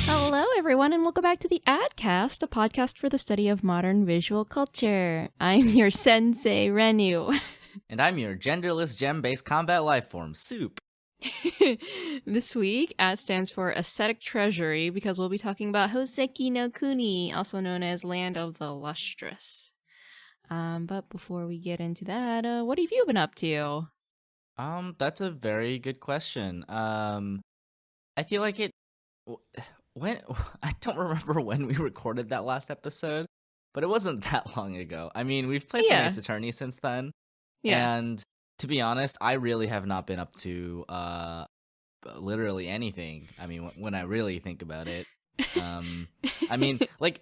Hello, everyone, and welcome back to the Adcast, a podcast for the study of modern visual culture. I'm your sensei, Renu. And I'm your genderless gem-based combat lifeform, Soup. This week, AD stands for Aesthetic Treasury because we'll be talking about Houseki no Kuni, also known as Land of the Lustrous. But before we get into that, what have you been up to? That's a very good question. I feel like when I don't remember when we recorded that last episode, but it wasn't that long ago. I mean, we've played some Ace Attorney since then, and to be honest, I really have not been up to literally anything. I mean, when I really think about it, I mean, like.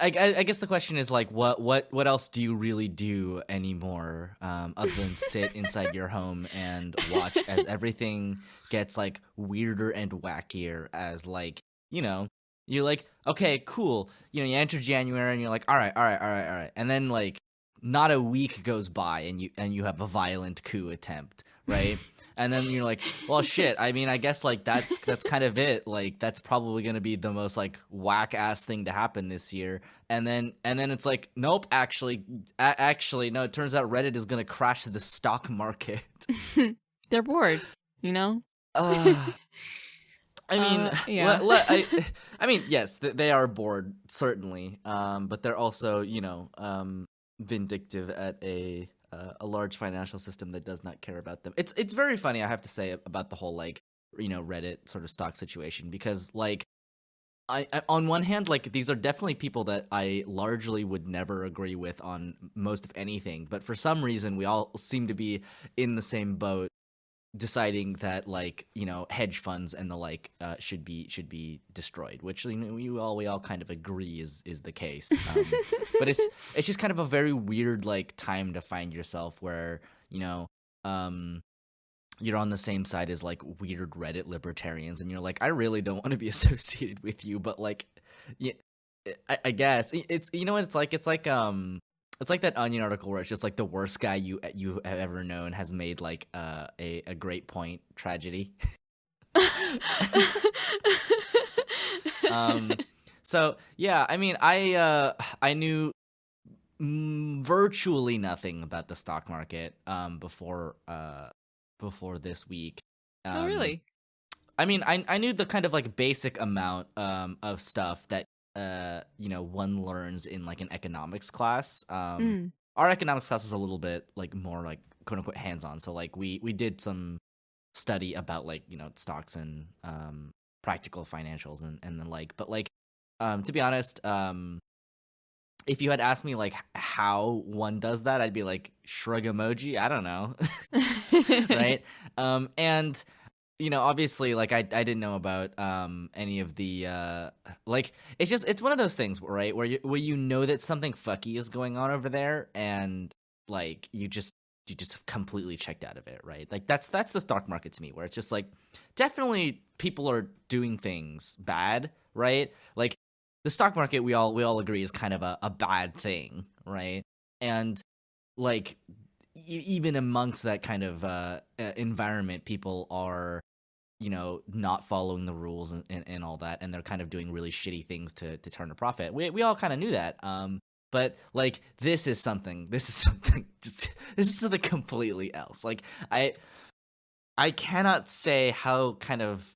I guess the question is like, what else do you really do anymore, other than sit inside your home and watch as everything gets like weirder and wackier as like, you're like, okay, cool. You enter January and you're like, all right. And then like not a week goes by and you have a violent coup attempt, right? And then you're like, well, shit. I mean, I guess like that's kind of it. Like that's probably gonna be the most like whack ass thing to happen this year. And then it's like, nope. Actually, no. It turns out Reddit is gonna crash the stock market. They're bored, you know. I mean, yeah. I mean, yes, they are bored certainly. But they're also, vindictive at a large financial system that does not care about them. It's very funny, I have to say, about the whole like Reddit sort of stock situation, because like I on one hand, like these are definitely people that I largely would never agree with on most of anything, but for some reason we all seem to be in the same boat, deciding that like hedge funds and the like should be destroyed, which we all kind of agree is the case. But it's just kind of a very weird like time to find yourself where you're on the same side as like weird Reddit libertarians, and you're like, I really don't want to be associated with you, but like, yeah, I guess it's what it's like. It's like that Onion article where it's just like the worst guy you have ever known has made like a great point tragedy. So yeah, I mean, I knew virtually nothing about the stock market before this week. Oh, really? I mean, I knew the kind of like basic amount of stuff that one learns in like an economics class. Our economics class is a little bit like more like quote unquote hands-on. So like we did some study about like stocks and practical financials and the like. But like to be honest, if you had asked me like how one does that, I'd be like, shrug emoji. I don't know, right? And obviously, like I didn't know about any of the like it's one of those things, right, where you know that something fucky is going on over there, and like you just completely checked out of it, right? Like that's the stock market to me, where it's just like definitely people are doing things bad, right? Like the stock market, we all agree, is kind of a bad thing, right? And like even amongst that kind of environment, people are not following the rules and all that, and they're kind of doing really shitty things to turn a profit. We all kind of knew that. But like this is something completely else. Like I cannot say how kind of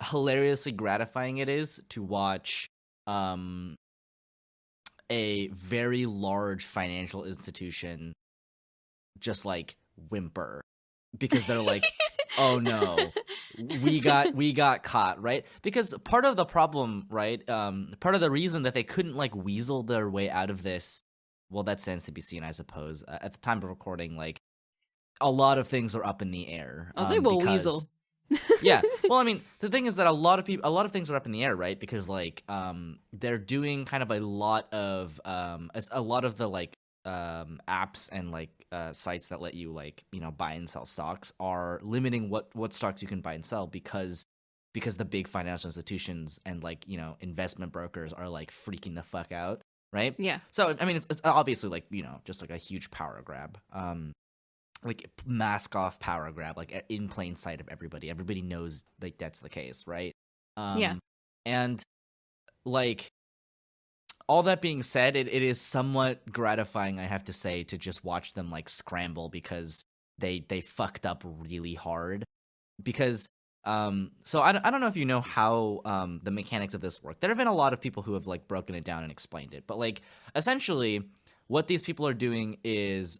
hilariously gratifying it is to watch a very large financial institution just like whimper, because they're like, oh no, we got caught, right? Because part of the problem, right, part of the reason that they couldn't like weasel their way out of this, well, that stands to be seen, I suppose. At the time of recording, like a lot of things are up in the air. Oh, they will weasel. Yeah, well, I mean, the thing is that a lot of things are up in the air, right? Because like they're doing kind of a lot of the like apps and like sites that let you like buy and sell stocks are limiting what stocks you can buy and sell, because the big financial institutions and like investment brokers are like freaking the fuck out, right? Yeah. So I mean, it's obviously like just like a huge power grab. Like mask off power grab, like in plain sight of everybody. Everybody knows like that's the case, right? Yeah. And like, all that being said, it is somewhat gratifying, I have to say, to just watch them like scramble because they fucked up really hard. Because so I don't know if you know how the mechanics of this work. There have been a lot of people who have like broken it down and explained it, but like essentially what these people are doing is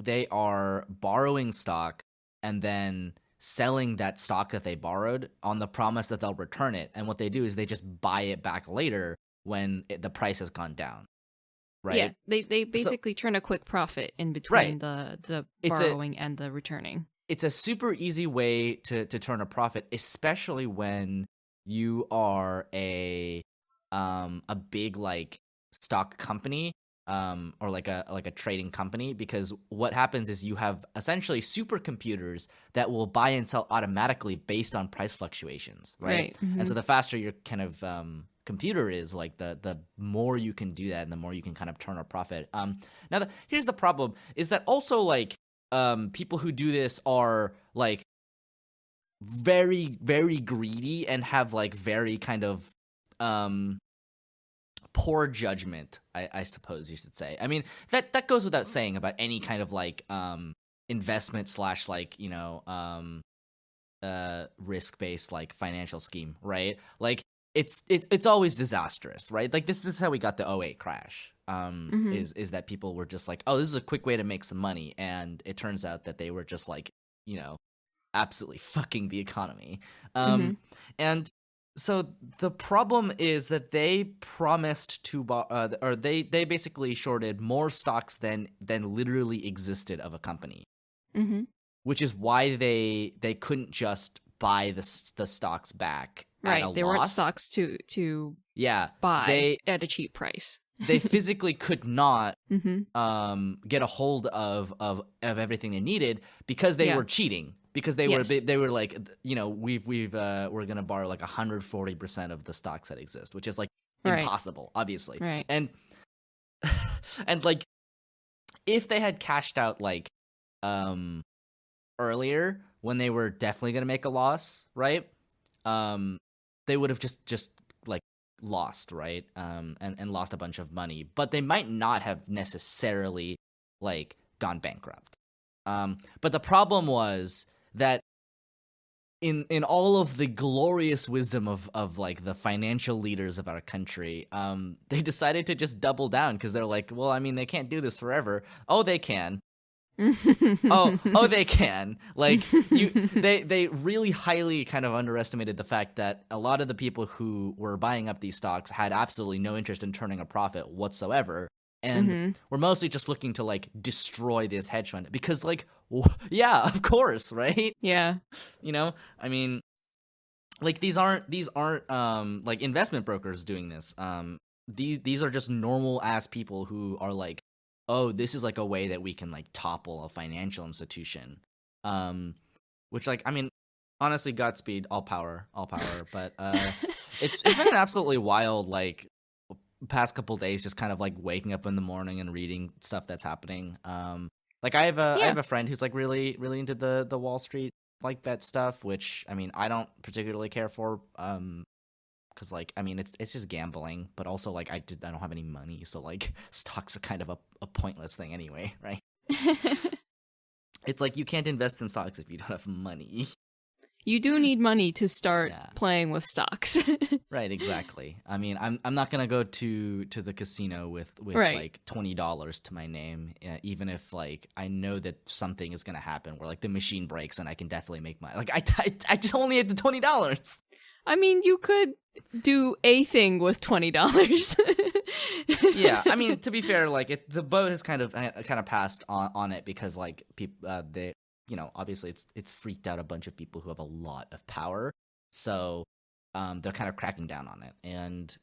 they are borrowing stock and then selling that stock that they borrowed on the promise that they'll return it. And what they do is they just buy it back later when the price has gone down. Right? Yeah, they basically turn a quick profit in between the borrowing and the returning. It's a super easy way to turn a profit, especially when you are a big like stock company or like a trading company, because what happens is you have essentially supercomputers that will buy and sell automatically based on price fluctuations, right? Mm-hmm. And so the faster your kind of computer is, like the more you can do that and the more you can kind of turn a profit. Now here's the problem is that also like people who do this are like very, very greedy and have like very kind of poor judgment, I suppose you should say. I mean, that goes without saying about any kind of like investment / like, you know, risk-based like financial scheme, right? Like it's always disastrous, right? Like this is how we got the '08 crash. Is that people were just like, oh, this is a quick way to make some money, and it turns out that they were just like, you know, absolutely fucking the economy. And so the problem is that they promised to or they basically shorted more stocks than literally existed of a company, which is why they couldn't just buy the stocks back at a loss. They weren't stocks to buy at a cheap price. They physically could not get a hold of everything they needed because they were cheating. Because they were like, you know, we're gonna borrow like 140% of the stocks that exist, which is like impossible, obviously. Right. And like, if they had cashed out like earlier when they were definitely gonna make a loss, right? They would have just like lost, right? And lost a bunch of money, but they might not have necessarily like gone bankrupt. But the problem was that in all of the glorious wisdom of like the financial leaders of our country, they decided to just double down because they're like, well, I mean, they can't do this forever. Oh, they can. oh, they can. Like they really highly kind of underestimated the fact that a lot of the people who were buying up these stocks had absolutely no interest in turning a profit whatsoever. And we're mostly just looking to like destroy this hedge fund because like, yeah, of course, right? Yeah. You know, I mean, like these aren't like investment brokers doing this. These are just normal ass people who are like, oh, this is like a way that we can like topple a financial institution. Which like, I mean, honestly, Godspeed, all power. But it's been an absolutely wild like past couple days, just kind of like waking up in the morning and reading stuff that's happening. Like I have a friend who's like really into the Wall Street like bet stuff, which I mean I don't particularly care for, because like I mean it's just gambling, but also like I don't have any money, so like stocks are kind of a pointless thing anyway, right? It's like you can't invest in stocks if you don't have money. You do need money to start playing with stocks. Right, exactly. I mean, I'm not gonna go to the casino with like $20 to my name, even if like I know that something is gonna happen where like the machine breaks and I can definitely make money. Like I just only had the $20. I mean, you could do a thing with $20. Yeah, I mean, to be fair, like the boat has kind of passed on it because like people they, you know, obviously it's freaked out a bunch of people who have a lot of power, so they're kind of cracking down on it, and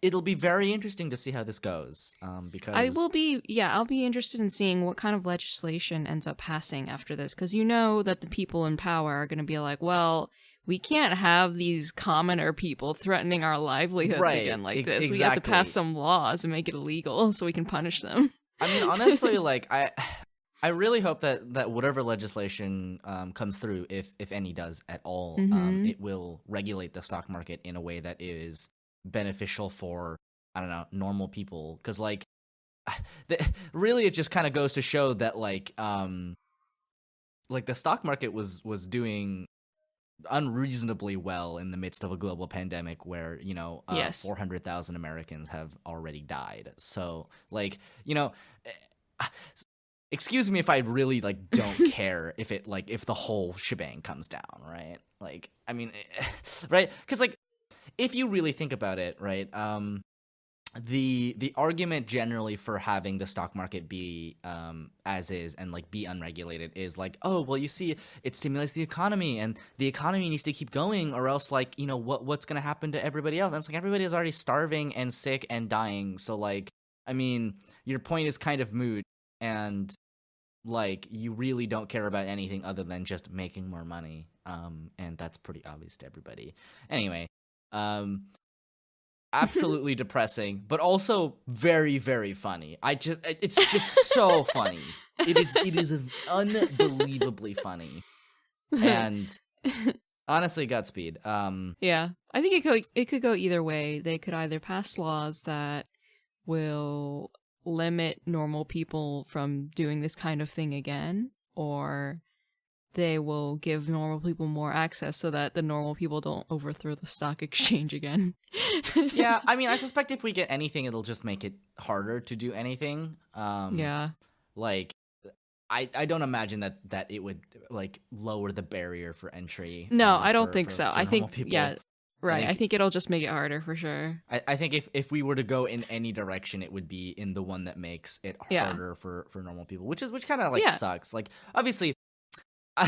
it'll be very interesting to see how this goes, because I'll be interested in seeing what kind of legislation ends up passing after this, because you know that the people in power are going to be like, well, we can't have these commoner people threatening our livelihoods again like this. Exactly. We have to pass some laws and make it illegal so we can punish them. I mean, honestly, like I really hope that whatever legislation comes through, if any does at all, it will regulate the stock market in a way that is beneficial for, I don't know, normal people. Because like, really, it just kind of goes to show that like the stock market was doing unreasonably well in the midst of a global pandemic where, Yes. 400,000 Americans have already died. So like, excuse me if I really like don't care if the whole shebang comes down, right? Like, I mean, right? Because like, if you really think about it, right? The argument generally for having the stock market be as is and like be unregulated is like, oh well, you see, it stimulates the economy and the economy needs to keep going, or else like, what's gonna happen to everybody else? And it's like everybody is already starving and sick and dying, so like, I mean, your point is kind of moot, and like, you really don't care about anything other than just making more money, and that's pretty obvious to everybody. Anyway, absolutely depressing, but also very, very funny. It's just so funny. It is unbelievably funny, and honestly, Godspeed. Yeah, I think it could go either way. They could either pass laws that will limit normal people from doing this kind of thing again, or they will give normal people more access so that the normal people don't overthrow the stock exchange again. Yeah, I mean, I suspect if we get anything, it'll just make it harder to do anything. Yeah. Like, I don't imagine that it would like lower the barrier for entry. No, I don't think so. For I think people. yeah, right. I think it'll just make it harder for sure. I think if we were to go in any direction, it would be in the one that makes it harder for normal people, which kind of like sucks. Like, obviously, I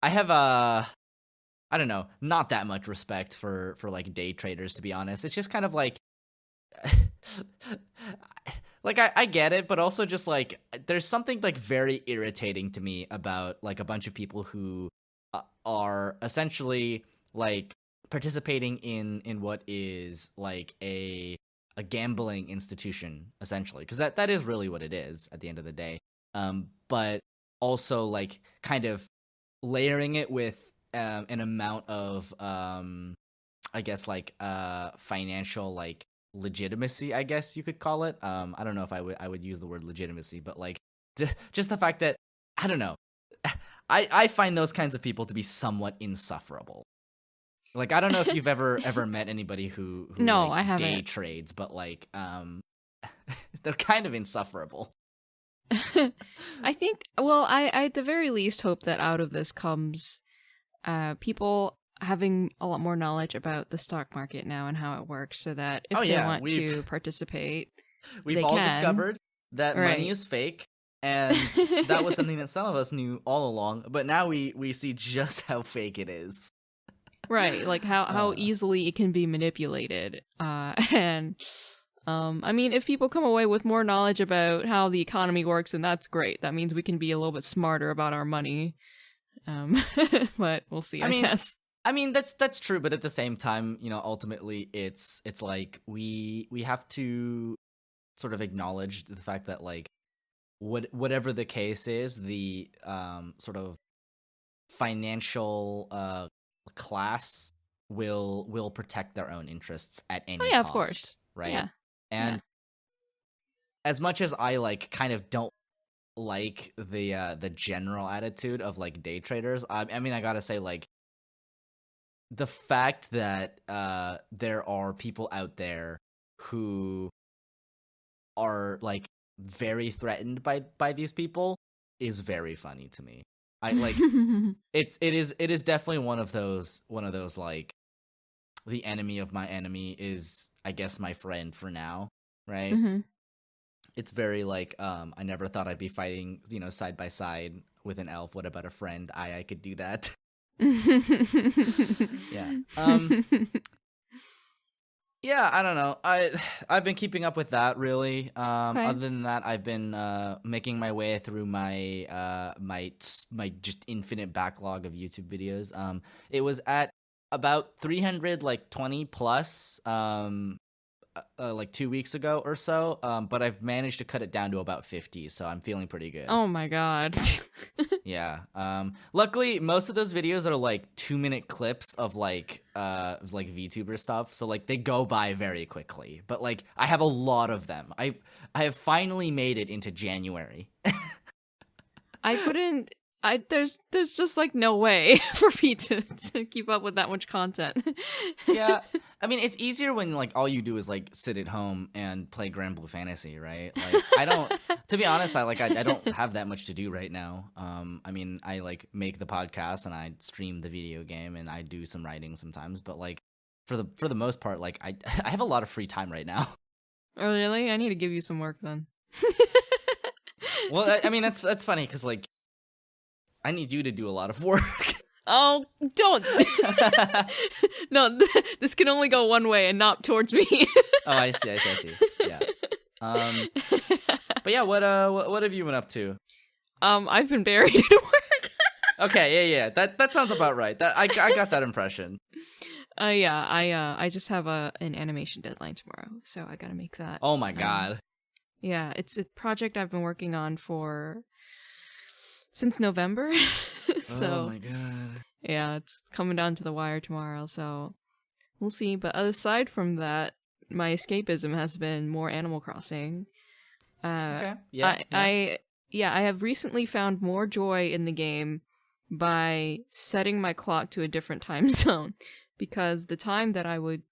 have I don't know, not that much respect for like day traders, to be honest. It's just kind of like like I get it, but also just like there's something like very irritating to me about like a bunch of people who are essentially like participating in what is like a gambling institution, essentially, because that is really what it is at the end of the day. But also like kind of layering it with an amount of I guess like financial like legitimacy, I guess you could call it. I don't know if I would use the word legitimacy, but like just the fact that, I don't know, I find those kinds of people to be somewhat insufferable. Like, I don't know if you've ever met anybody who no, like, I haven't. day trades, but like they're kind of insufferable. I think, well, I at the very least hope that out of this comes people having a lot more knowledge about the stock market now and how it works, so that if they want to participate, we've all discovered that money is fake, and that was something that some of us knew all along, but now we see just how fake it is. Right, like how easily it can be manipulated, and I mean, if people come away with more knowledge about how the economy works, then that's great. That means we can be a little bit smarter about our money. But we'll see, I guess. I mean, that's true, but at the same time, ultimately it's like we have to sort of acknowledge the fact that like whatever the case is, the sort of financial class will protect their own interests at any cost, of course, right? Yeah. And as much as I like kind of don't like the general attitude of like day traders, I mean, I gotta say, like, the fact that there are people out there who are like very threatened by these people is very funny to me. I like it is definitely one of those like, the enemy of my enemy is, I guess, my friend for now, right? Mm-hmm. It's very like, I never thought I'd be fighting, side by side with an elf. What about a friend? I could do that. Yeah. Yeah, I don't know. I've been keeping up with that, really. Okay. Other than that, I've been making my way through my my just infinite backlog of YouTube videos. It was at about 320 plus like 2 weeks ago or so, but I've managed to cut it down to about 50, so I'm feeling pretty good. Oh my god. Yeah. Luckily, most of those videos are like 2-minute clips of like VTuber stuff, so like they go by very quickly. But like I have a lot of them. I have finally made it into January. I couldn't. There's just like no way for me to keep up with that much content. Yeah, I mean it's easier when like all you do is like sit at home and play Grand Blue Fantasy, right? Like I don't. To be honest, I don't have that much to do right now. I mean I like make the podcast and I stream the video game and I do some writing sometimes, but like for the most part, like I I have a lot of free time right now. Oh really? I need to give you some work then. Well, I mean that's funny because like I need you to do a lot of work. Oh, don't. No, this can only go one way and not towards me. Oh, I see. Yeah. But yeah, what have you been up to? I've been buried in work. Okay, yeah. That sounds about right. That I got that impression. I just have an animation deadline tomorrow, so I gotta make that. Oh my god. Yeah, it's a project I've been working on since November. So, oh my god. Yeah, it's coming down to the wire tomorrow, so we'll see. But aside from that, my escapism has been more Animal Crossing. Okay. Yeah. I have recently found more joy in the game by setting my clock to a different time zone, because the time that I would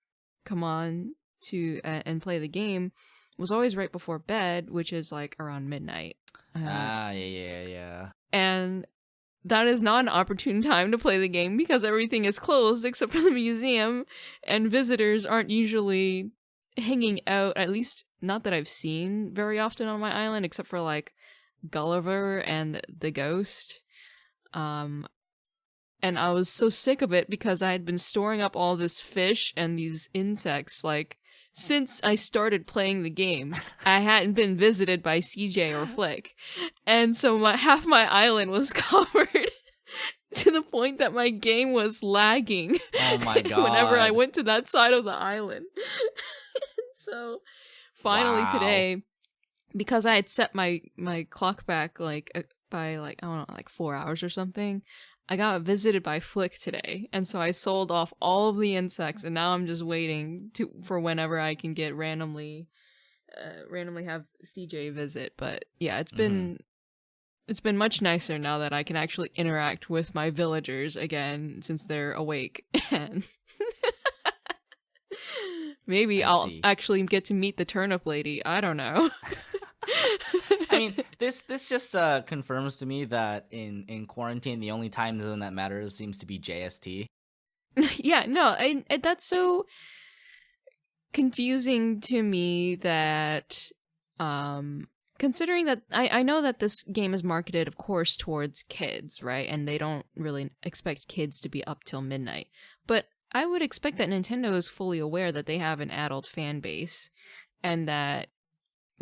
come on to and play the game was always right before bed, which is like around midnight. Yeah. And that is not an opportune time to play the game because everything is closed except for the museum, and visitors aren't usually hanging out, at least not that I've seen very often on my island, except for like Gulliver and the Ghost. And I was so sick of it because I had been storing up all this fish and these insects like since I started playing the game. I hadn't been visited by CJ or Flick, and so half my island was covered to the point that my game was lagging. Oh my god. Whenever I went to that side of the island. So finally today, because I had set my clock back like by like I don't know, like 4 hours or something, I got visited by Flick today, and so I sold off all of the insects, and now I'm just waiting for whenever I can get randomly have CJ visit. But yeah, it's been much nicer now that I can actually interact with my villagers again since they're awake, and maybe I'll actually get to meet the turnip lady. I don't know. I mean, this just confirms to me that in quarantine, the only time zone that matters seems to be JST. Yeah, no, that's so confusing to me that, considering that I know that this game is marketed, of course, towards kids, right? And they don't really expect kids to be up till midnight. But I would expect that Nintendo is fully aware that they have an adult fan base, and that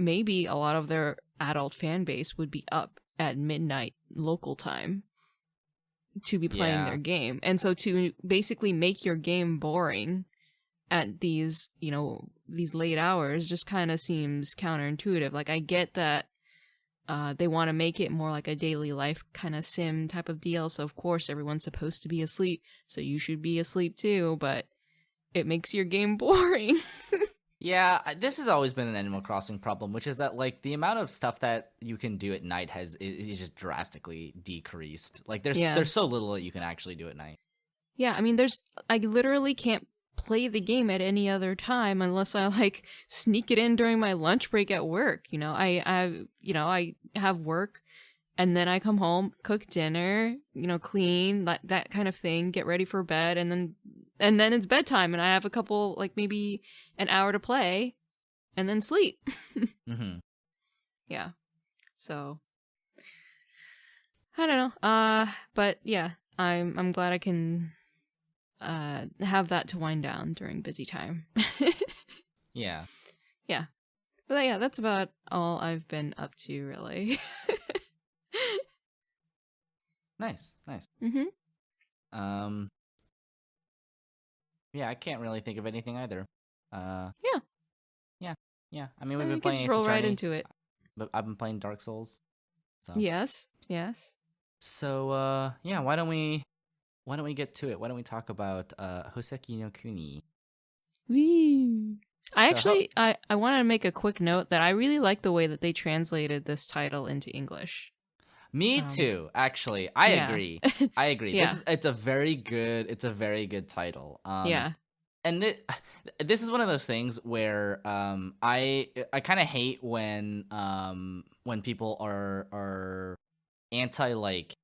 maybe a lot of their adult fan base would be up at midnight local time to be playing their game. And so to basically make your game boring at these, these late hours just kind of seems counterintuitive. Like, I get that they want to make it more like a daily life kind of sim type of deal. So of course everyone's supposed to be asleep, so you should be asleep too, but it makes your game boring. Yeah, this has always been an Animal Crossing problem, which is that like the amount of stuff that you can do at night is just drastically decreased. Like there's so little that you can actually do at night. Yeah, I mean I literally can't play the game at any other time unless I like sneak it in during my lunch break at work. I have work, and then I come home, cook dinner, clean, that kind of thing, get ready for bed, and then it's bedtime, and I have a couple, like maybe an hour to play, and then sleep. Mm-hmm. Yeah. So I don't know. But yeah, I'm glad I can have that to wind down during busy time. Yeah. Yeah. But yeah, that's about all I've been up to, really. Nice. Mm-hmm. Yeah, I can't really think of anything either. Yeah. Yeah. Yeah. I mean, we've been We can playing just Ace roll right Attorney, into it. but I've been playing Dark Souls. So Yes. Yes. So yeah, why don't we get to it? Why don't we talk about Houseki no Kuni? Wee. I So actually I wanted to make a quick note that I really like the way that they translated this title into English. me too, actually. I Yeah. agree. I agree. Yeah. It's a very good title. Yeah. And this is one of those things where I kind of hate when people are anti like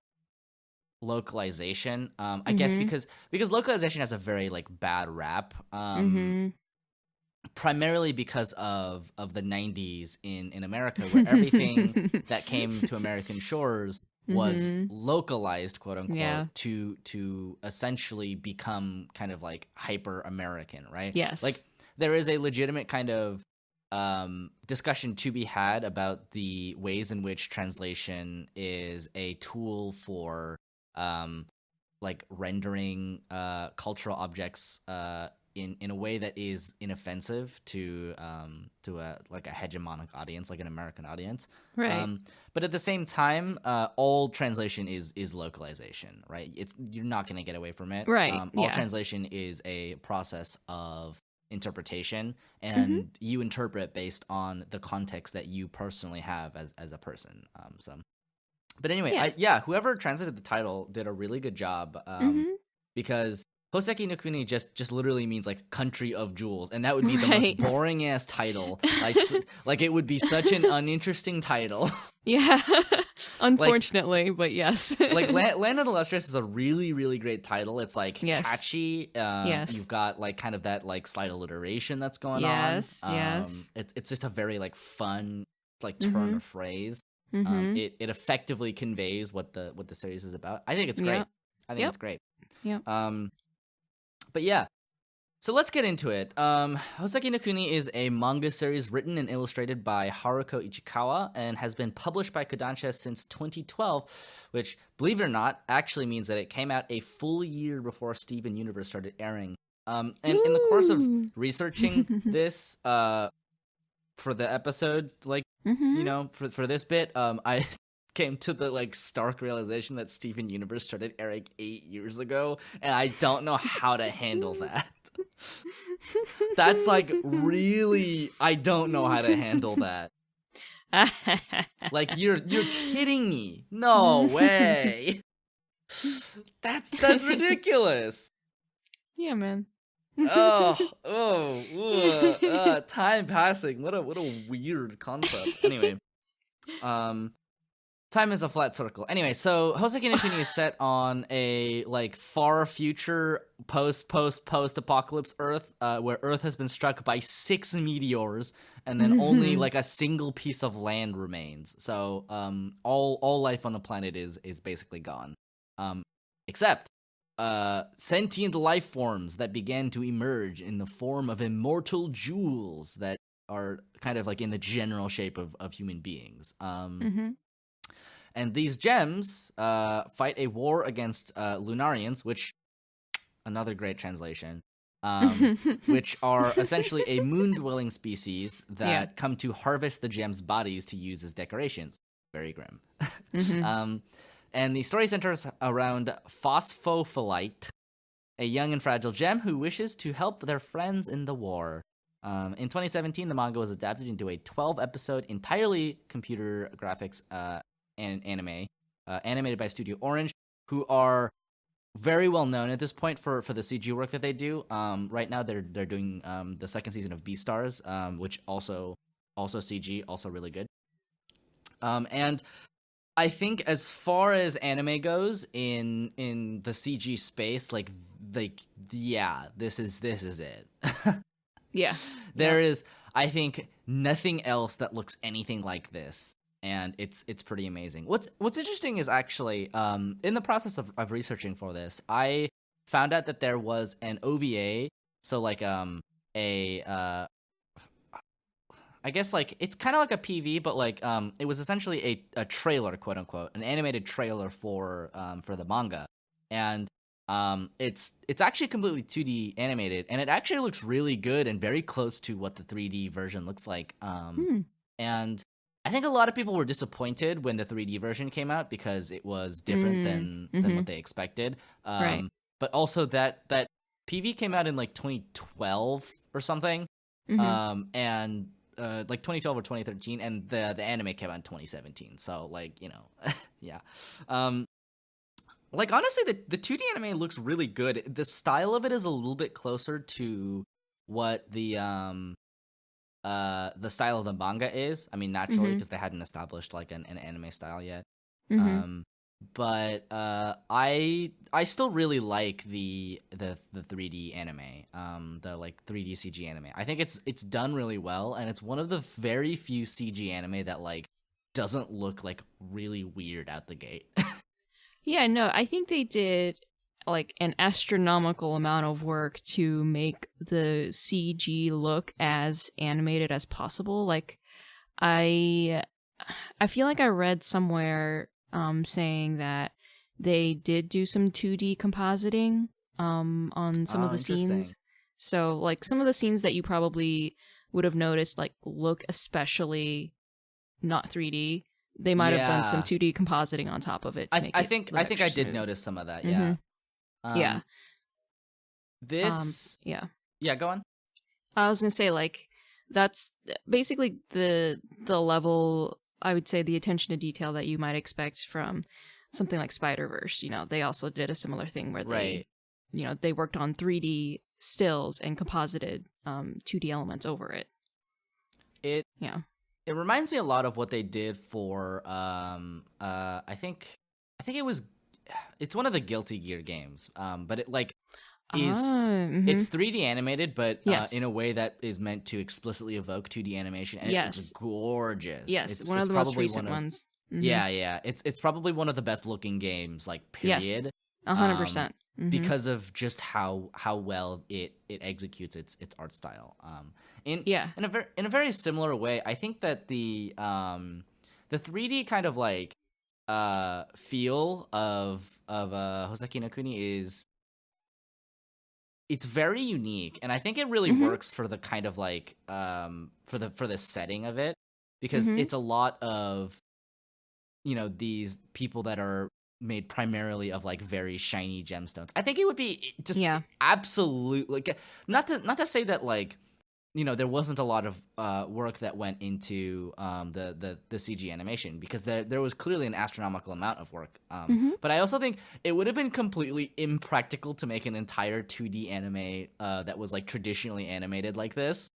localization. I guess Mhm. because localization has a very like bad rap. Mhm. Primarily because of the 90s in America, where everything that came to American shores was Mhm. localized, quote unquote, Yeah. to essentially become kind of like hyper American, right? Like Yes. there is a legitimate kind of discussion to be had about the ways in which translation is a tool for um, like rendering cultural objects in a way that is inoffensive to a like a hegemonic audience, like an American audience. Right. But at the same time, all translation is localization, right? You're not going to get away from it. Right. All Yeah. translation is a process of interpretation, Mhm. and you interpret based on the context that you personally have as a person. But anyway, Yeah. whoever translated the title did a really good job. Mhm. Because Hoseki no Kuni just literally means like country of jewels, and that would be the most Right. boring ass title. Like it would be such an uninteresting title. Yeah. like Unfortunately, but yes. Land of the Lustrous is a really great title. It's like Yes. catchy. You've Yes. got like kind of that like slight alliteration that's going on. Yes. Yes. It's just a very like fun like turn Mhm. of phrase. Mhm. It effectively conveys what the series is about. I think it's great. Yep. I think Yep. it's great. Yep. But yeah, so let's get into it. Hoseki no Kuni is a manga series written and illustrated by Haruko Ichikawa and has been published by Kodansha since 2012, which, believe it or not, actually means that it came out a full year before Steven Universe started airing. And in the course of Woo. researching this for the episode, like, Mhm. for this bit, I came to the like stark realization that Steven Universe started airing 8 years ago, and I don't know how to handle that. That's like really, I don't know how to handle that. Like you're kidding me. No way. That's ridiculous. Yeah, man. Time passing. What a weird concept. Anyway, um time is a flat circle. Anyway, so Hoseki no Kuni is set on a like far future post apocalypse Earth, where Earth has been struck by 6 meteors, and then only like a single piece of land remains. So all life on the planet is basically gone, except sentient life forms that began to emerge in the form of immortal jewels that are kind of like in the general shape of human beings. Mhm. And these gems fight a war against Lunarians, which, another great translation, which are essentially a moon-dwelling species Yeah. that come to harvest the gems' bodies to use as decorations. Very grim. Mhm. And the story centers around Phosphophilite, a young and fragile gem who wishes to help their friends in the war. In 2017, the manga was adapted into a 12-episode, entirely computer graphics and anime, animated by Studio Orange, who are very well known at this point for the CG work that they do. Right now, they're doing the second season of Beastars, which also CG, also really good. And I think as far as anime goes in the CG space, like yeah, this is it. Yeah. There Yep. is, I think, nothing else that looks anything like this, and it's pretty amazing. What's interesting is actually in the process of researching for this, I found out that there was an OVA, so like a I guess like it's kind of like a PV, but like it was essentially a trailer, quote unquote, an animated trailer for the manga, and It's actually completely 2D animated, and it actually looks really good and very close to what the 3D version looks like. And I think a lot of people were disappointed when the 3D version came out because it was different than what they expected. Right. But also that PV came out in like 2012 or something, and like 2012 or 2013, and the anime came out in 2017. So like yeah. Like honestly, the 2D anime looks really good. The style of it is a little bit closer to what the style of the manga is. I mean, naturally, because they hadn't established like an anime style yet. But I still really like the 3D anime, the like 3D CG anime. I think it's done really well, and it's one of the very few CG anime that like doesn't look like really weird out the gate. Yeah, no, I think they did like an astronomical amount of work to make the CG look as animated as possible. Like I feel like I read somewhere saying that they did do some 2D compositing on some of the scenes. So like some of the scenes that you probably would have noticed like look especially not 3D. They might have done some 2D compositing on top of it. To make I think I did smooth. notice some of that. Yeah. Yeah. This. Yeah. Yeah. Go on. I was gonna say like that's basically the level, I would say, the attention to detail that you might expect from something like Spider-Verse. They also did a similar thing where they they worked on 3D stills and composited 2D elements over it. It reminds me a lot of what they did for I think it's one of the Guilty Gear games. But it like is it's 3D animated, but in a way that is meant to explicitly evoke 2D animation, and it's gorgeous. Yes, it's one of the most recent ones. Yeah. It's probably one of the best looking games, like period. 100%. Because of just how well it executes its art style. In a very similar way, I think that the 3D kind of like feel of Houseki no Kuni it's very unique, and I think it really works for the kind of like for the setting of it, because it's a lot of these people that are made primarily of like very shiny gemstones. I think it would be just absolute, like, not to say that like there wasn't a lot of work that went into the CG animation, because there was clearly an astronomical amount of work. But I also think it would have been completely impractical to make an entire 2D anime that was like traditionally animated like this.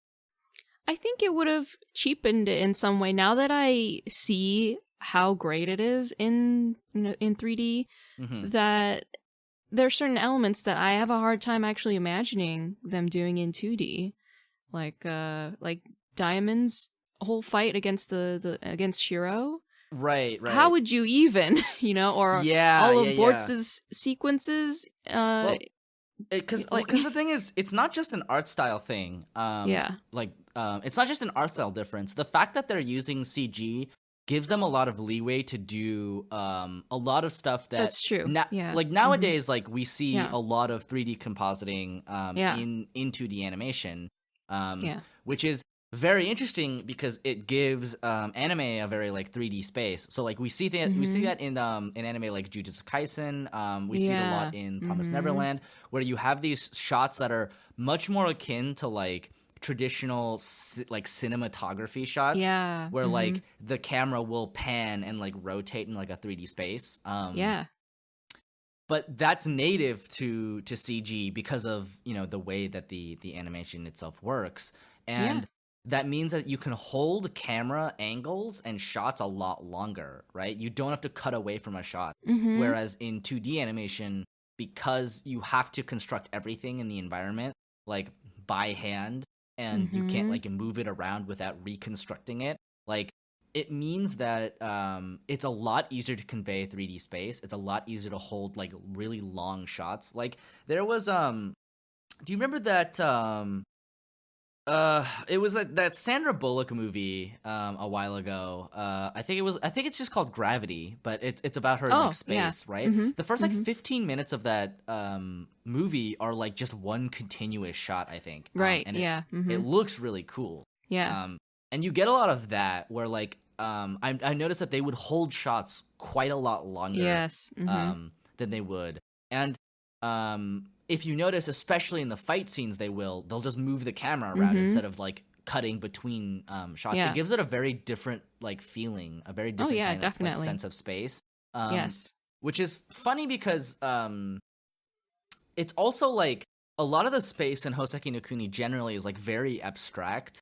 I think it would have cheapened it in some way. Now that I see how great it is in 3D, that there's certain elements that I have a hard time actually imagining them doing in 2D. Like Diamond's whole fight against against Shiro. Right. How would you even, or all of Bortz's sequences? Because the thing is, it's not just an art style thing. It's not just an art style difference. The fact that they're using CG gives them a lot of leeway to do a lot of stuff that's true. Like nowadays, like we see a lot of 3D compositing in 2D animation. Which is very interesting because it gives anime a very like 3D space. So like we see that in anime like Jujutsu Kaisen. We see it a lot in Promised Neverland, where you have these shots that are much more akin to like traditional like cinematography shots, where like the camera will pan and like rotate in like a 3D space. But that's native to CG because of the way that the animation itself works, and that means that you can hold camera angles and shots a lot longer, right? You don't have to cut away from a shot. Whereas in 2D animation, because you have to construct everything in the environment like by hand, and you can't like move it around without reconstructing it, like it means that it's a lot easier to convey 3D space. It's a lot easier to hold like really long shots. Like there was do you remember that It was that Sandra Bullock movie a while ago. I think it's just called Gravity, but it's about her in like space, right? Mm-hmm. The first like 15 minutes of that movie are like just one continuous shot, I think. Right. And Mm-hmm. it looks really cool. Yeah. And you get a lot of that where like I noticed that they would hold shots quite a lot longer Yes. Mm-hmm. than they would. And if you notice, especially in the fight scenes, they'll just move the camera around instead of like cutting between shots. Yeah. It gives it a very different like feeling, a very different kind of like, sense of space. Yes. Which is funny because it's also like a lot of the space in Houseki no Kuni generally is like very abstract.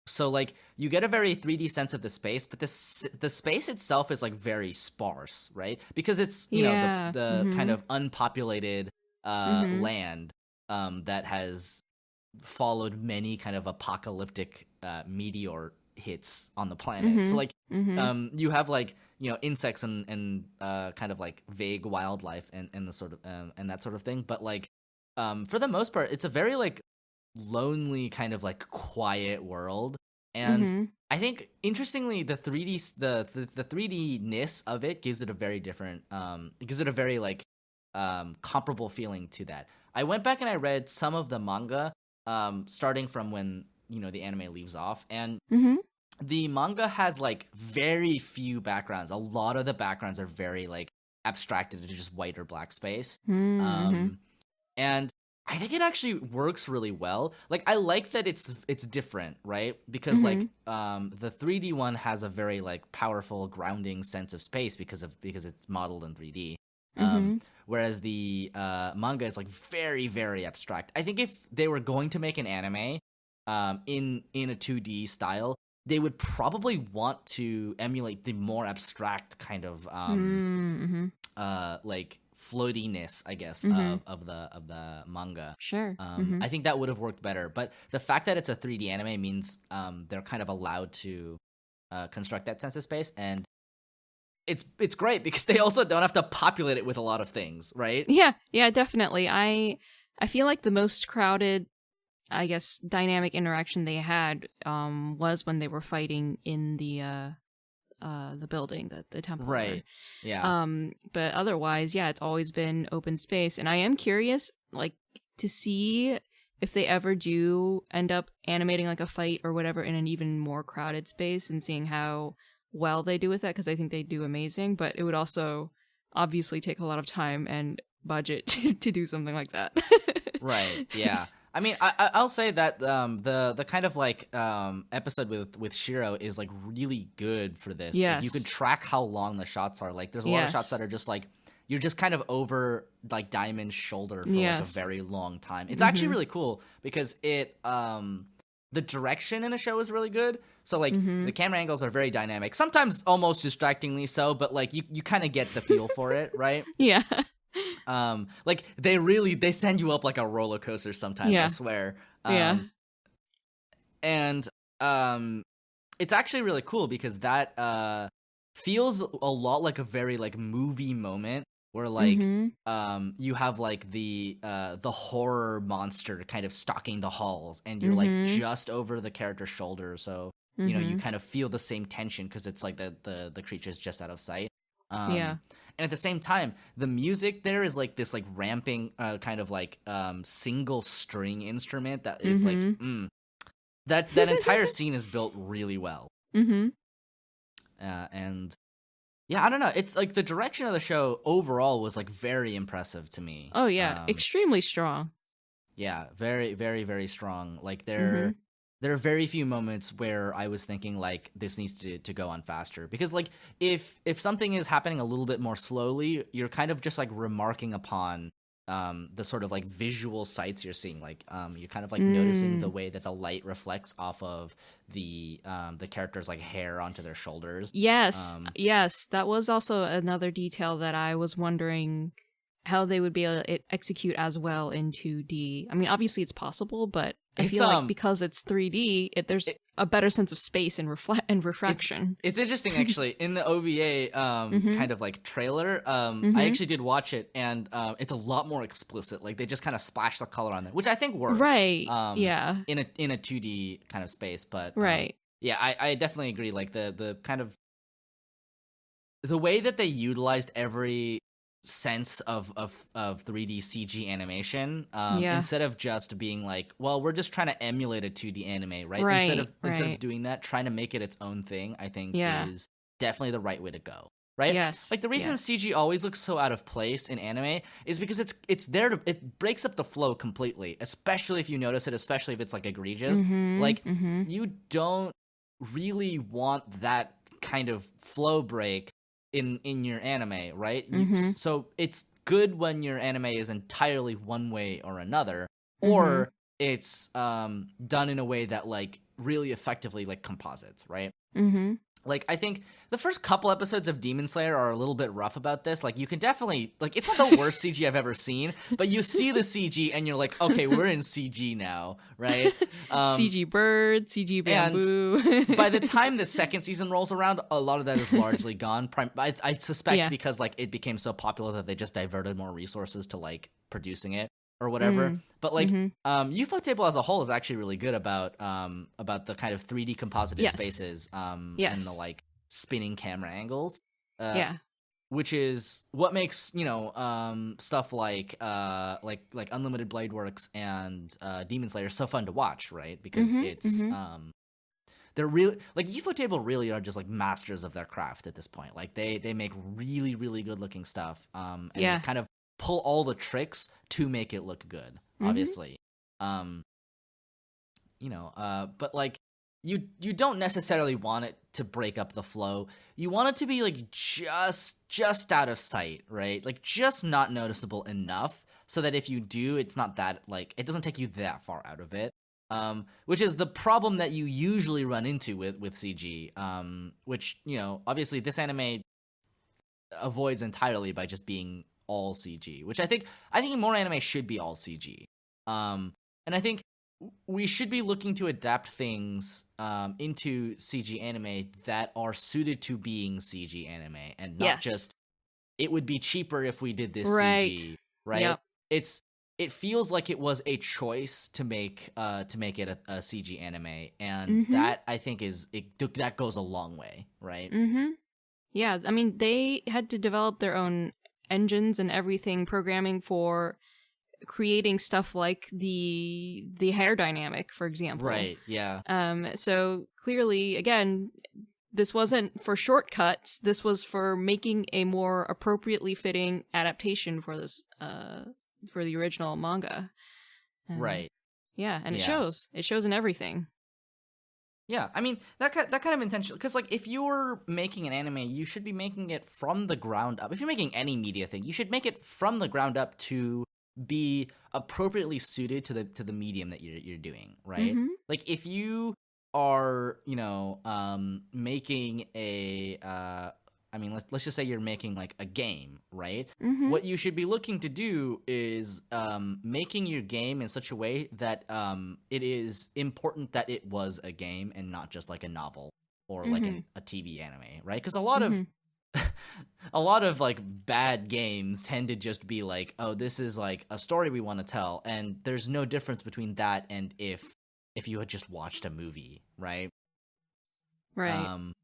So like you get a very 3D sense of the space, but the space itself is like very sparse, right? Because it's you know the kind of unpopulated land that has followed many kind of apocalyptic meteor hits on the planet. So like you have like you know insects and kind of like vague wildlife and the sort of and that sort of thing, but like for the most part it's a very like lonely kind of like quiet world. And I think interestingly the 3D-ness of it gives it a very different it gives it a very like comparable feeling to that. I went back and I read some of the manga starting from when you know the anime leaves off, and the manga has like very few backgrounds. A lot of the backgrounds are very like abstracted to just white or black space. And I think it actually works really well. Like I like that it's different, right? Because like the 3D one has a very like powerful grounding sense of space because it's modeled in 3D. Whereas the manga is like very very abstract. I think if they were going to make an anime in a 2D style, they would probably want to emulate the more abstract kind of like floatiness, I guess, of the manga. Sure. I think that would have worked better. But the fact that it's a 3D anime means they're kind of allowed to construct that sense of space, and it's great because they also don't have to populate it with a lot of things, right? Yeah, definitely. I feel like the most crowded, I guess, dynamic interaction they had was when they were fighting in the building, the temple. Right. Yeah. But otherwise, yeah, it's always been open space, and I am curious, like, to see if they ever do end up animating like a fight or whatever in an even more crowded space, and seeing how well they do with that, because I think they do amazing. But it would also obviously take a lot of time and budget to do something like that. Right. Yeah. I mean, I'll say that the kind of like episode with Shiro is like really good for this. Yes. Like, you could track how long the shots are. Like there's a lot of shots that are just like you're just kind of over like Diamond's shoulder for like a very long time. It's actually really cool because it the direction in the show is really good. So like the camera angles are very dynamic. Sometimes almost distractingly so, but like you kind of get the feel for it, right? Yeah. Like they send you up like a roller coaster sometimes, I swear. And it's actually really cool because that feels a lot like a very like movie moment where like you have like the horror monster kind of stalking the halls, and you're like just over the character's shoulder, so you know you kind of feel the same tension because it's like the creature's just out of sight. And at the same time, the music there is like this like ramping kind of like single string instrument that is like that entire scene is built really well. And yeah, I don't know. It's like the direction of the show overall was like very impressive to me. Oh yeah, extremely strong. Yeah, very very very strong. Like there are very few moments where I was thinking like this needs to go on faster, because like if something is happening a little bit more slowly, you're kind of just like remarking upon the sort of like visual sights you're seeing. Like you're kind of like noticing the way that the light reflects off of the character's like hair onto their shoulders. Yes, that was also another detail that I was wondering how they would be able to execute as well in 2D. I mean, obviously it's possible, but I feel like because it's 3D, there's a better sense of space and refraction. It's interesting, actually. In the OVA kind of like trailer, I actually did watch it, and it's a lot more explicit. Like they just kind of splash the color on there, which I think works. Right. In a 2D kind of space, but right. Yeah, I definitely agree. Like the kind of the way that they utilized every sense of 3D CG animation, instead of just being like, well, we're just trying to emulate a 2D anime, right? Instead of doing that, trying to make it its own thing, I think is definitely the right way to go, right? Yes. Like the reason CG always looks so out of place in anime is because it's there to, it breaks up the flow completely, especially if you notice it, especially if it's like egregious. You don't really want that kind of flow break in your anime, right? So it's good when your anime is entirely one way or another, or it's done in a way that like really effectively like composites, right? Like, I think the first couple episodes of Demon Slayer are a little bit rough about this. Like, you can definitely, like, it's not the worst CG I've ever seen, but you see the CG and you're like, okay, we're in CG now, right? CG bird, CG bamboo. By the time the second season rolls around, a lot of that is largely gone. I suspect because, like, it became so popular that they just diverted more resources to, like, producing it or whatever. But like UFO Table as a whole is actually really good about the kind of 3D composited spaces and the like spinning camera angles. Which is what makes, you know, stuff like Unlimited Blade Works and Demon Slayer so fun to watch, right? Because it's they're really, like, UFO Table really are just like masters of their craft at this point. Like they make really, really good looking stuff. And they kind of pull all the tricks to make it look good, obviously. You know, but like you don't necessarily want it to break up the flow. You want it to be like just out of sight, right? Like just not noticeable enough so that if you do, it's not that, like, it doesn't take you that far out of it. Which is the problem that you usually run into with CG, which, you know, obviously this anime avoids entirely by just being all CG, which I think more anime should be all CG. And I think we should be looking to adapt things into CG anime that are suited to being CG anime, and not just, it would be cheaper if we did this CG, right? Yep. It feels like it was a choice to make it a CG anime, and that, I think, that goes a long way, right? Yeah, I mean, they had to develop their own engines and everything, programming for creating stuff like the hair dynamic, for example. Right, yeah. So clearly, again, this wasn't for shortcuts. This was for making a more appropriately fitting adaptation for this, for the original manga. Right. Yeah, and it shows. It shows in everything. Yeah, I mean, that kind of intentional, because, like, if you're making an anime, you should be making it from the ground up. If you're making any media thing, you should make it from the ground up to be appropriately suited to the medium that you're doing, right? Like, if you are, you know, making a I mean, let's just say you're making like a game, right? What you should be looking to do is making your game in such a way that it is important that it was a game and not just like a novel or like a TV anime, right? Because a lot of like bad games tend to just be like, oh, this is like a story we want to tell, and there's no difference between that and if you had just watched a movie, right? And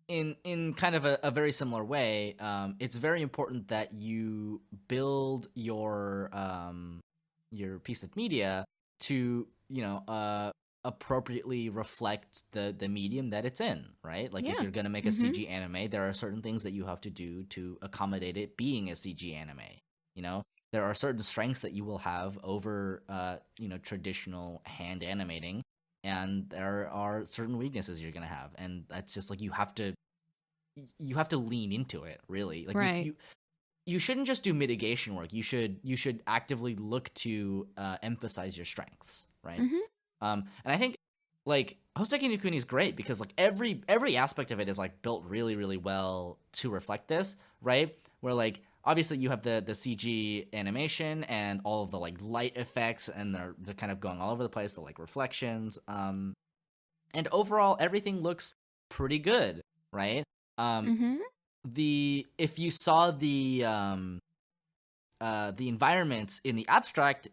in kind of a very similar way, it's very important that you build your piece of media to, you know, appropriately reflect the medium that it's in, right? Like, if you're going to make a CG anime, there are certain things that you have to do to accommodate it being a CG anime. You know, there are certain strengths that you will have over, you know, traditional hand animating, and there are certain weaknesses you're going to have. And that's just like, you have to lean into it, really. Like, you shouldn't just do mitigation work. You should actively look to emphasize your strengths, right? And I think, like, Houseki no Kuni is great because, like, every aspect of it is like built really, really well to reflect this, right? Where, like, obviously you have the CG animation and all of the like light effects, and they're kind of going all over the place, the like reflections. And overall everything looks pretty good, right? Mm-hmm. If you saw the environments in the abstract,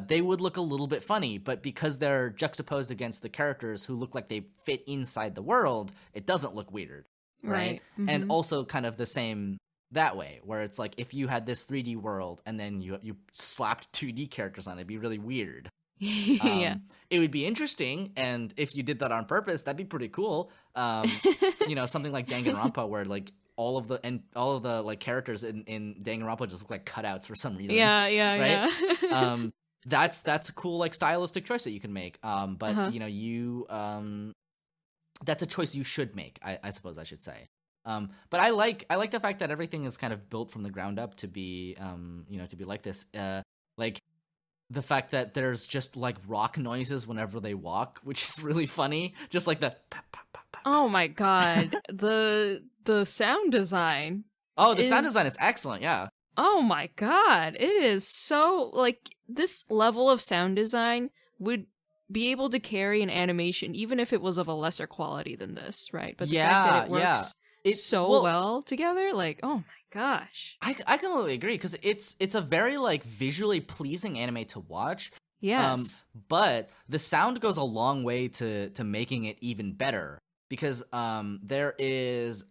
they would look a little bit funny, but because they're juxtaposed against the characters who look like they fit inside the world, it doesn't look weird, right? Mm-hmm. And also kind of the same that way, where it's like if you had this 3D world and then you slapped 2D characters on it, it'd be really weird. Yeah. It would be interesting, and if you did that on purpose, that'd be pretty cool. Something like Danganronpa, where like all of the like characters in Danganronpa just look like cutouts for some reason. Yeah. That's a cool like stylistic choice that you can make. But that's a choice you should make. I suppose I should say. But I like the fact that everything is kind of built from the ground up to be to be like this. Like the fact that there's just like rock noises whenever they walk, which is really funny. Just like the pop, pop, pop, pop. Oh my god. The sound design. Oh, the sound design is excellent, yeah. Oh my god. It is so like this level of sound design would be able to carry an animation even if it was of a lesser quality than this, right? But the fact that it works well together, like, oh my gosh. I completely agree, because it's a very like visually pleasing anime to watch. Yes. But the sound goes a long way to making it even better, because there is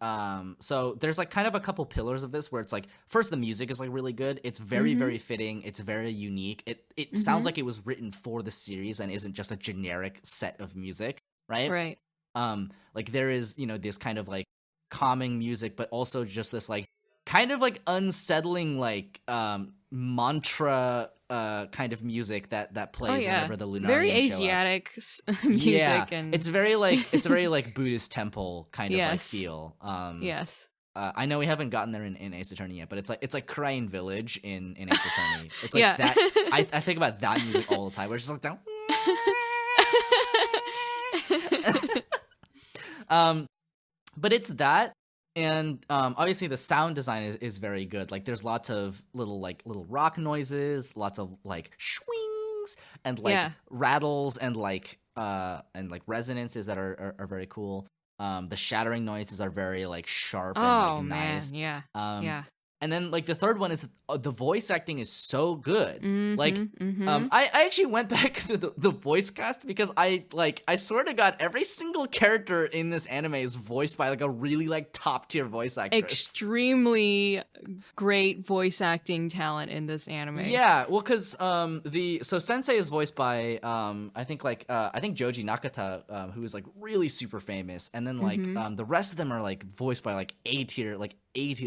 so there's like kind of a couple pillars of this, where it's like, first, the music is like really good. It's very very fitting. It's very unique. It sounds like it was written for the series and isn't just a generic set of music, right? Right. Like there is this kind of like calming music, but also just this like kind of like unsettling like mantra kind of music that plays whenever the Lunarians very show Asiatic up. music, and it's very like Buddhist temple kind of like feel. Yes. I know we haven't gotten there in Ace Attorney yet, but it's like Crying Village in Ace Attorney. It's like that. I think about that music all the time. Where it's just like that. But it's that. And obviously the sound design is very good. Like there's lots of little rock noises, lots of like swings and like rattles and like resonances that are very cool. The shattering noises are very like sharp and like nice. Man, yeah. And then like the third one is the voice acting is so good. I actually went back to the voice cast, because I swear to God, every single character in this anime is voiced by like a really like top tier voice actress. Extremely great voice acting talent in this anime. Yeah, well, because Sensei is voiced by I think Joji Nakata, who is like really super famous, and then like the rest of them are like voiced by like A tier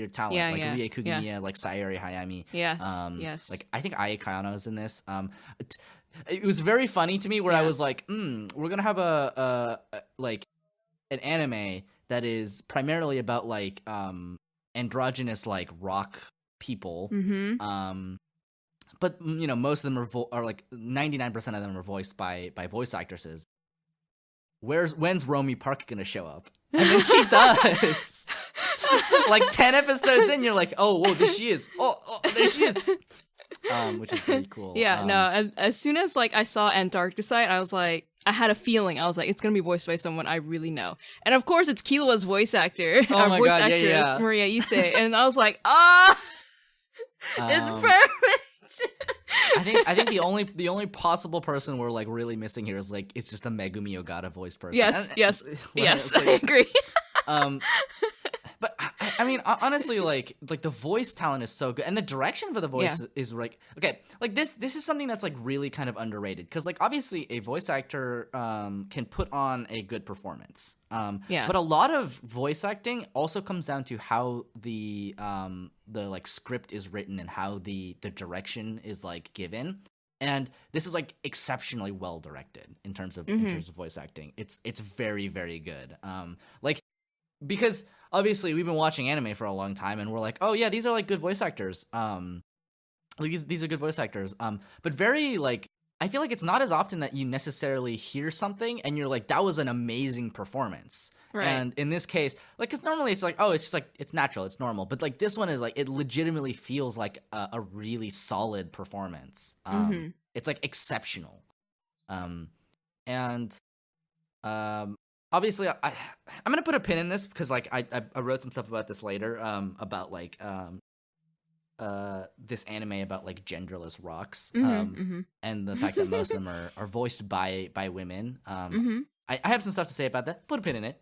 talent, Rie Kugimiya, like Sayori Hayami. Yes. Like I think Ai Kayano is in this. It was very funny to me, where I was like, we're gonna have a like an anime that is primarily about like androgynous like rock people. But most of them are like 99% of them are voiced by voice actresses. When's Romy Park gonna show up? And then she does. Like 10 episodes in, you're like, oh, whoa, there she is. Oh, there she is. Which is pretty cool. Yeah, no. As soon as like I saw Antarcticite, I was like, I had a feeling. I was like, it's gonna be voiced by someone I really know, and of course, it's Killua's voice actor, oh my voice God, actress, Maria Issei, and I was like, it's perfect. I think the only possible person we're like really missing here is like it's just a Megumi Ogata voice person. Yes, I agree. But I mean, honestly, like the voice talent is so good, and the direction for the voice is like, okay, like this is something that's like really kind of underrated, because like obviously a voice actor can put on a good performance, but a lot of voice acting also comes down to how the like script is written and how the direction is like given. And this is like exceptionally well directed in terms of voice acting. It's very very good. Like, because obviously we've been watching anime for a long time, and we're like, oh yeah, these are like good voice actors. These are good voice actors. But very like, I feel like it's not as often that you necessarily hear something and you're like, that was an amazing performance. Right. And in this case, like, because normally it's like, oh, it's just like, it's natural, it's normal. But like this one is like, it legitimately feels like a really solid performance. It's like exceptional. And obviously I'm going to put a pin in this because like I wrote some stuff about this later, about like, this anime about like genderless rocks, and the fact that most of them are voiced by women. I have some stuff to say about that. Put a pin in it.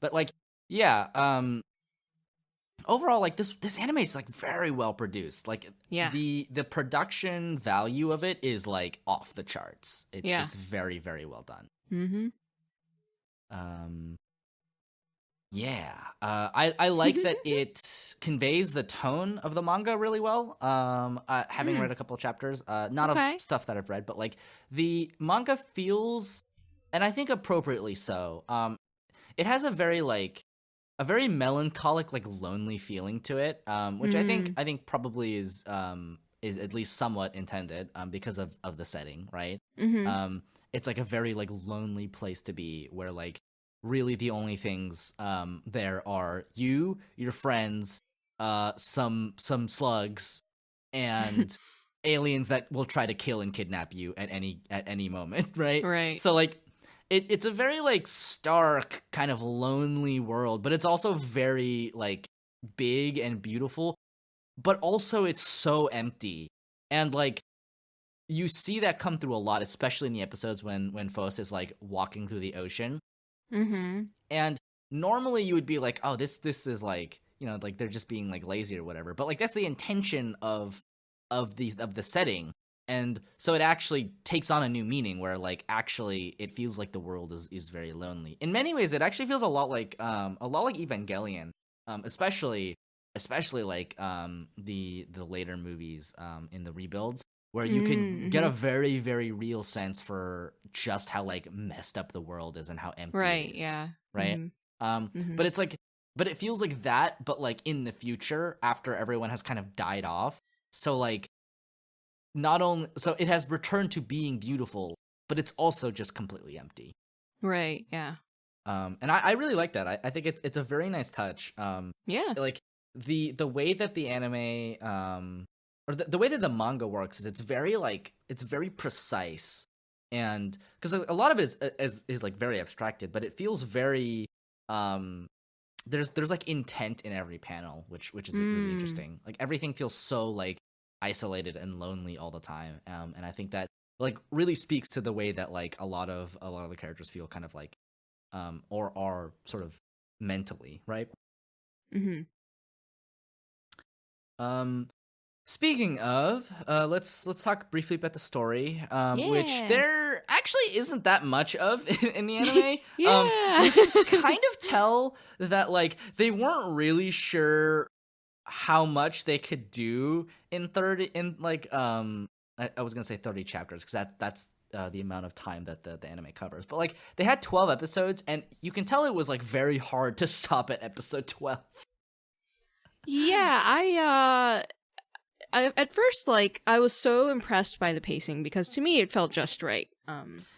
But like, yeah, overall, like this anime is like very well produced. Like, the production value of it is like off the charts. It's very, very well done. Yeah, I like that it conveys the tone of the manga really well. Having read a couple of chapters, not of stuff that I've read, but like the manga feels, and I think appropriately so. It has a very melancholic, like lonely feeling to it, which I think probably is at least somewhat intended, because of the setting, right? It's like a very like lonely place to be, where like really the only things there are you, your friends, some slugs, and aliens that will try to kill and kidnap you at any moment, right? Right. So like it's a very like stark kind of lonely world, but it's also very like big and beautiful, but also it's so empty. And like you see that come through a lot, especially in the episodes when Phos is like walking through the ocean. And normally you would be like, oh, this is like, you know, like they're just being like lazy or whatever. But like that's the intention of the setting. And so it actually takes on a new meaning, where like actually it feels like the world is very lonely. In many ways, it actually feels a lot like Evangelion, especially like the later movies in the rebuilds, where you can get a very, very real sense for just how like messed up the world is and how empty it is. Right. But it's like, but it feels like that, but like in the future after everyone has kind of died off. So like, not only, so it has returned to being beautiful, but it's also just completely empty. Right. Yeah. And I really like that. I think it's a very nice touch. Yeah. Like the way that the anime, or the way that the manga works is it's very precise, and because a lot of it is like very abstracted, but it feels very there's like intent in every panel, which is really interesting. Like everything feels so like isolated and lonely all the time, and I think that like really speaks to the way that like a lot of the characters feel kind of like or are sort of mentally, right? Speaking of, let's talk briefly about the story, which there actually isn't that much of in the anime. You can kind of tell that like they weren't really sure how much they could do in 30 I was gonna say 30 chapters, because that's the amount of time that the anime covers, but like they had 12 episodes, and you can tell it was like very hard to stop at episode 12. Yeah, I at first, like, I was so impressed by the pacing, because to me it felt just right.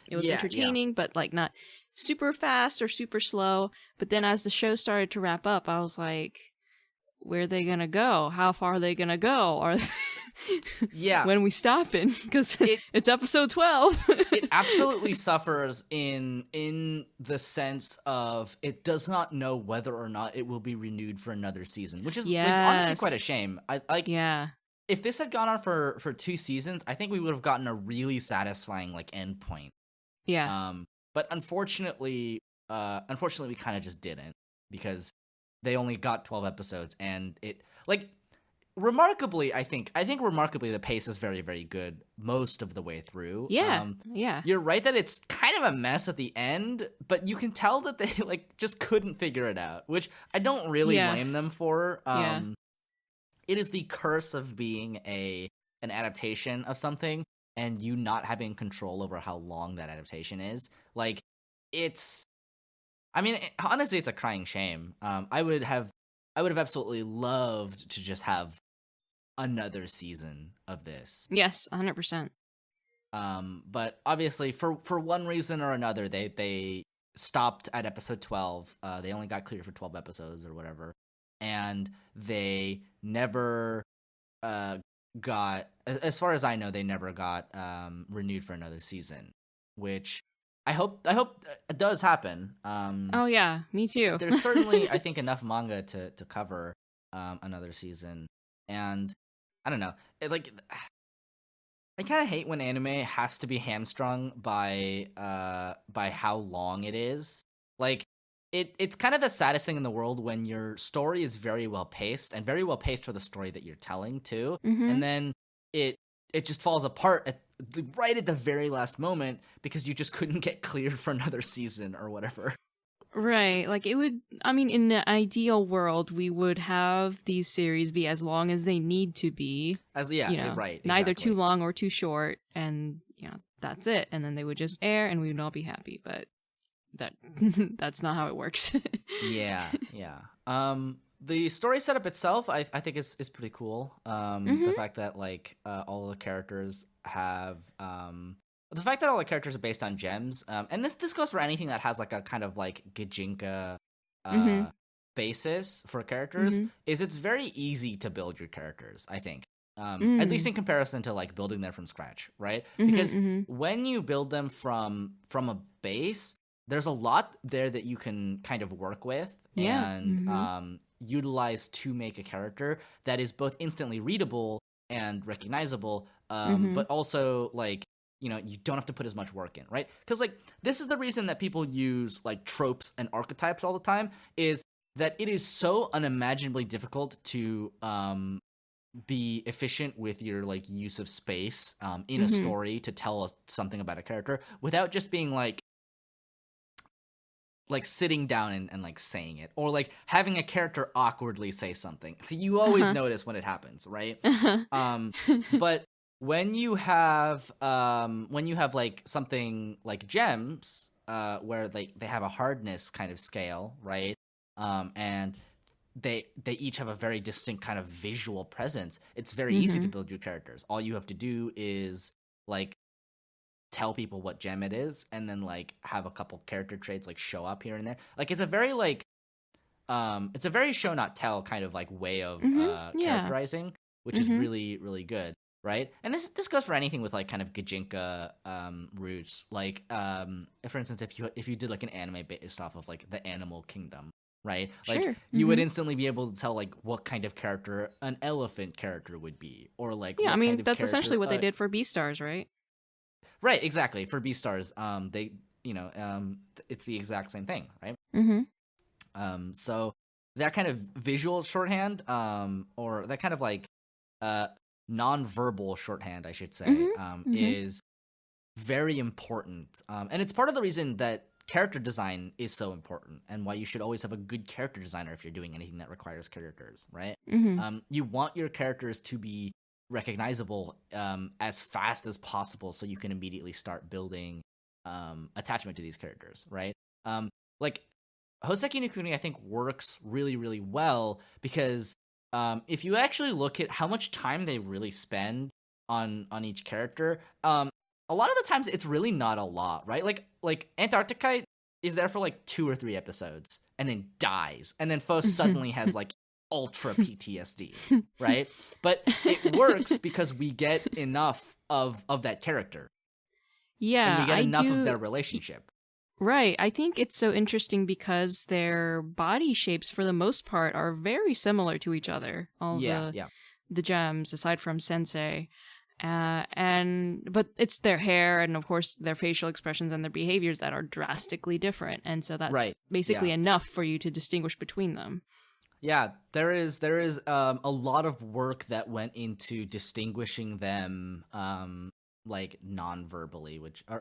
It was entertaining, but like not super fast or super slow. But then as the show started to wrap up, I was like, where are they gonna go? How far are they gonna go? Or when are we stopping? Because it's episode 12. It absolutely suffers in the sense of it does not know whether or not it will be renewed for another season, which is like, honestly quite a shame. If this had gone on for 2 seasons, I think we would have gotten a really satisfying like end point. But unfortunately we kind of just didn't, because they only got 12 episodes, and it like remarkably, I think remarkably the pace is very, very good most of the way through. You're right that it's kind of a mess at the end, but you can tell that they like just couldn't figure it out, which I don't really blame them for. It is the curse of being an adaptation of something and you not having control over how long that adaptation is. Like, honestly, it's a crying shame. I would have absolutely loved to just have another season of this. Yes, 100%. But obviously, for one reason or another, they stopped at episode 12. They only got cleared for 12 episodes or whatever, and they never got, as far as I know, they never got renewed for another season, which I hope it does happen. Oh yeah, me too. There's certainly, I think, enough manga to cover another season, and I don't know, I kind of hate when anime has to be hamstrung by how long it is. Like it's kind of the saddest thing in the world when your story is very well paced and very well paced for the story that you're telling too, and then it just falls apart right at the very last moment because you just couldn't get cleared for another season or whatever. Right. Like it would, I mean, in the ideal world, we would have these series be as long as they need to be. Right. Neither Exactly. too long or too short. And, that's it. And then they would just air and we would all be happy. But that's not how it works. Yeah. The story setup itself, I think is pretty cool. The fact that all the characters have the fact that all the characters are based on gems, and this goes for anything that has like a kind of like Gijinka basis for characters, is it's very easy to build your characters, I think. At least in comparison to like building them from scratch, right? Because when you build them from a base, there's a lot there that you can kind of work with and utilize to make a character that is both instantly readable and recognizable, but also like, you don't have to put as much work in, right? Because like this is the reason that people use like tropes and archetypes all the time, is that it is so unimaginably difficult to be efficient with your like use of space in a story to tell us something about a character without just being like sitting down and like saying it, or like having a character awkwardly say something. You always notice when it happens, right? But when you have like something like gems, where they have a hardness kind of scale, right? And they each have a very distinct kind of visual presence. It's very easy to build your characters. All you have to do is like tell people what gem it is, and then like have a couple character traits like show up here and there. Like it's a very like it's a very show not tell kind of like way of characterizing, which is really, really good, right? And this goes for anything with like kind of Gijinka roots. Like for instance, if you did like an anime based off of like the animal kingdom, right? Like you would instantly be able to tell like what kind of character an elephant character would be, or like I mean, kind of that's essentially what they did for Beastars, right? Right, exactly. For Beastars, they it's the exact same thing, right? So that kind of visual shorthand, or that kind of like non-verbal shorthand, I should say, is very important, and it's part of the reason that character design is so important, and why you should always have a good character designer if you're doing anything that requires characters, right? You want your characters to be recognizable as fast as possible, so you can immediately start building attachment to these characters, right? Like Houseki no Kuni, I think, works really, really well because if you actually look at how much time they really spend on each character, a lot of the times it's really not a lot, right? Like Antarctica is there for like 2 or 3 episodes and then dies, and then Fos suddenly has like ultra PTSD, right? But it works because we get enough of that character. Yeah, and we get enough of their relationship. Right. I think it's so interesting because their body shapes, for the most part, are very similar to each other. All the gems, aside from Sensei. But it's their hair and, of course, their facial expressions and their behaviors that are drastically different. And so that's basically enough for you to distinguish between them. Yeah, there is a lot of work that went into distinguishing them like non-verbally, which are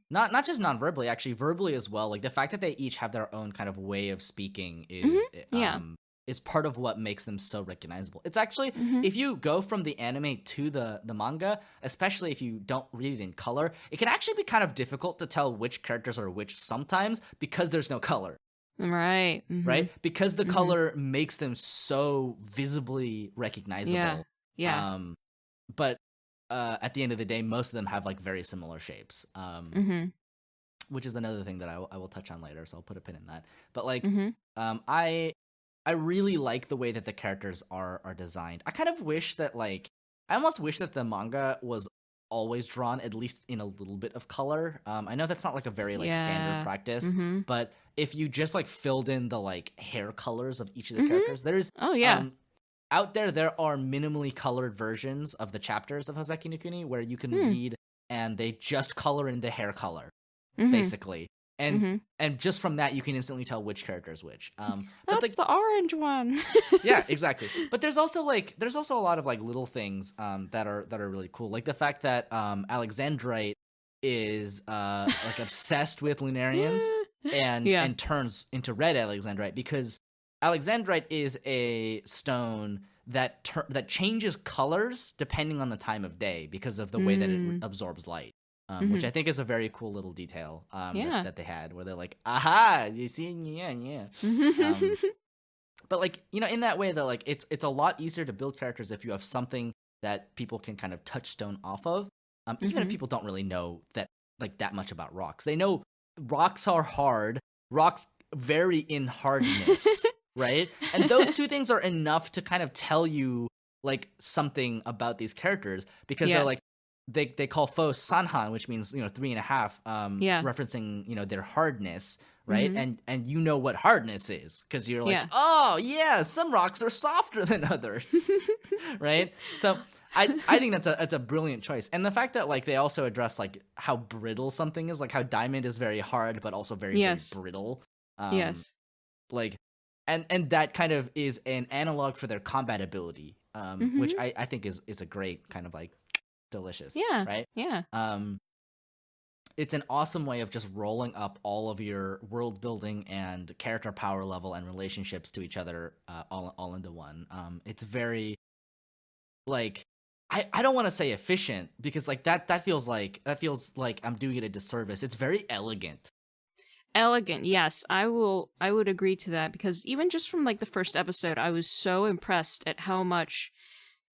not just non-verbally, actually verbally as well. Like the fact that they each have their own kind of way of speaking is part of what makes them so recognizable. It's actually, if you go from the anime to the manga, especially if you don't read it in color, it can actually be kind of difficult to tell which characters are which sometimes because there's no color. Right. Right? Because the color makes them so visibly recognizable. Yeah. But at the end of the day, most of them have like very similar shapes. Which is another thing that I will touch on later, so I'll put a pin in that. But like, I really like the way that the characters are designed. I kind of wish that like, I almost wish that the manga was always drawn at least in a little bit of color. I know that's not like a very like standard practice, but if you just like filled in the like hair colors of each of the characters, there's out there are minimally colored versions of the chapters of Houseki no Kuni where you can read and they just color in the hair color. Basically, and just from that you can instantly tell which character is which. That's but like, the orange one. Yeah, exactly. But there's also a lot of like little things that are really cool, like the fact that Alexandrite is like obsessed with Lunarians and turns into red Alexandrite, because Alexandrite is a stone that changes colors depending on the time of day because of the way that it absorbs light. Which I think is a very cool little detail that they had, where they're like, aha, you see, yeah. But like, you know, in that way, though, like it's a lot easier to build characters if you have something that people can kind of touchstone off of, even if people don't really know that much about rocks. They know rocks are hard, rocks vary in hardness, right? And those two things are enough to kind of tell you like something about these characters, because they're like, they call foes sanhan, which means, you know, 3.5, referencing, you know, their hardness, right? And you know what hardness is, because you're like, oh yeah, some rocks are softer than others, right? So I think that's a brilliant choice. And the fact that like they also address like how brittle something is, like how diamond is very hard but also very brittle. Like, and that kind of is an analog for their combat ability, which I think is a great kind of like delicious, right? It's an awesome way of just rolling up all of your world building and character power level and relationships to each other all into one. It's very like, I don't want to say efficient, because like that feels like I'm doing it a disservice. It's very elegant. Yes, I would agree to that, because even just from like the first episode, I was so impressed at how much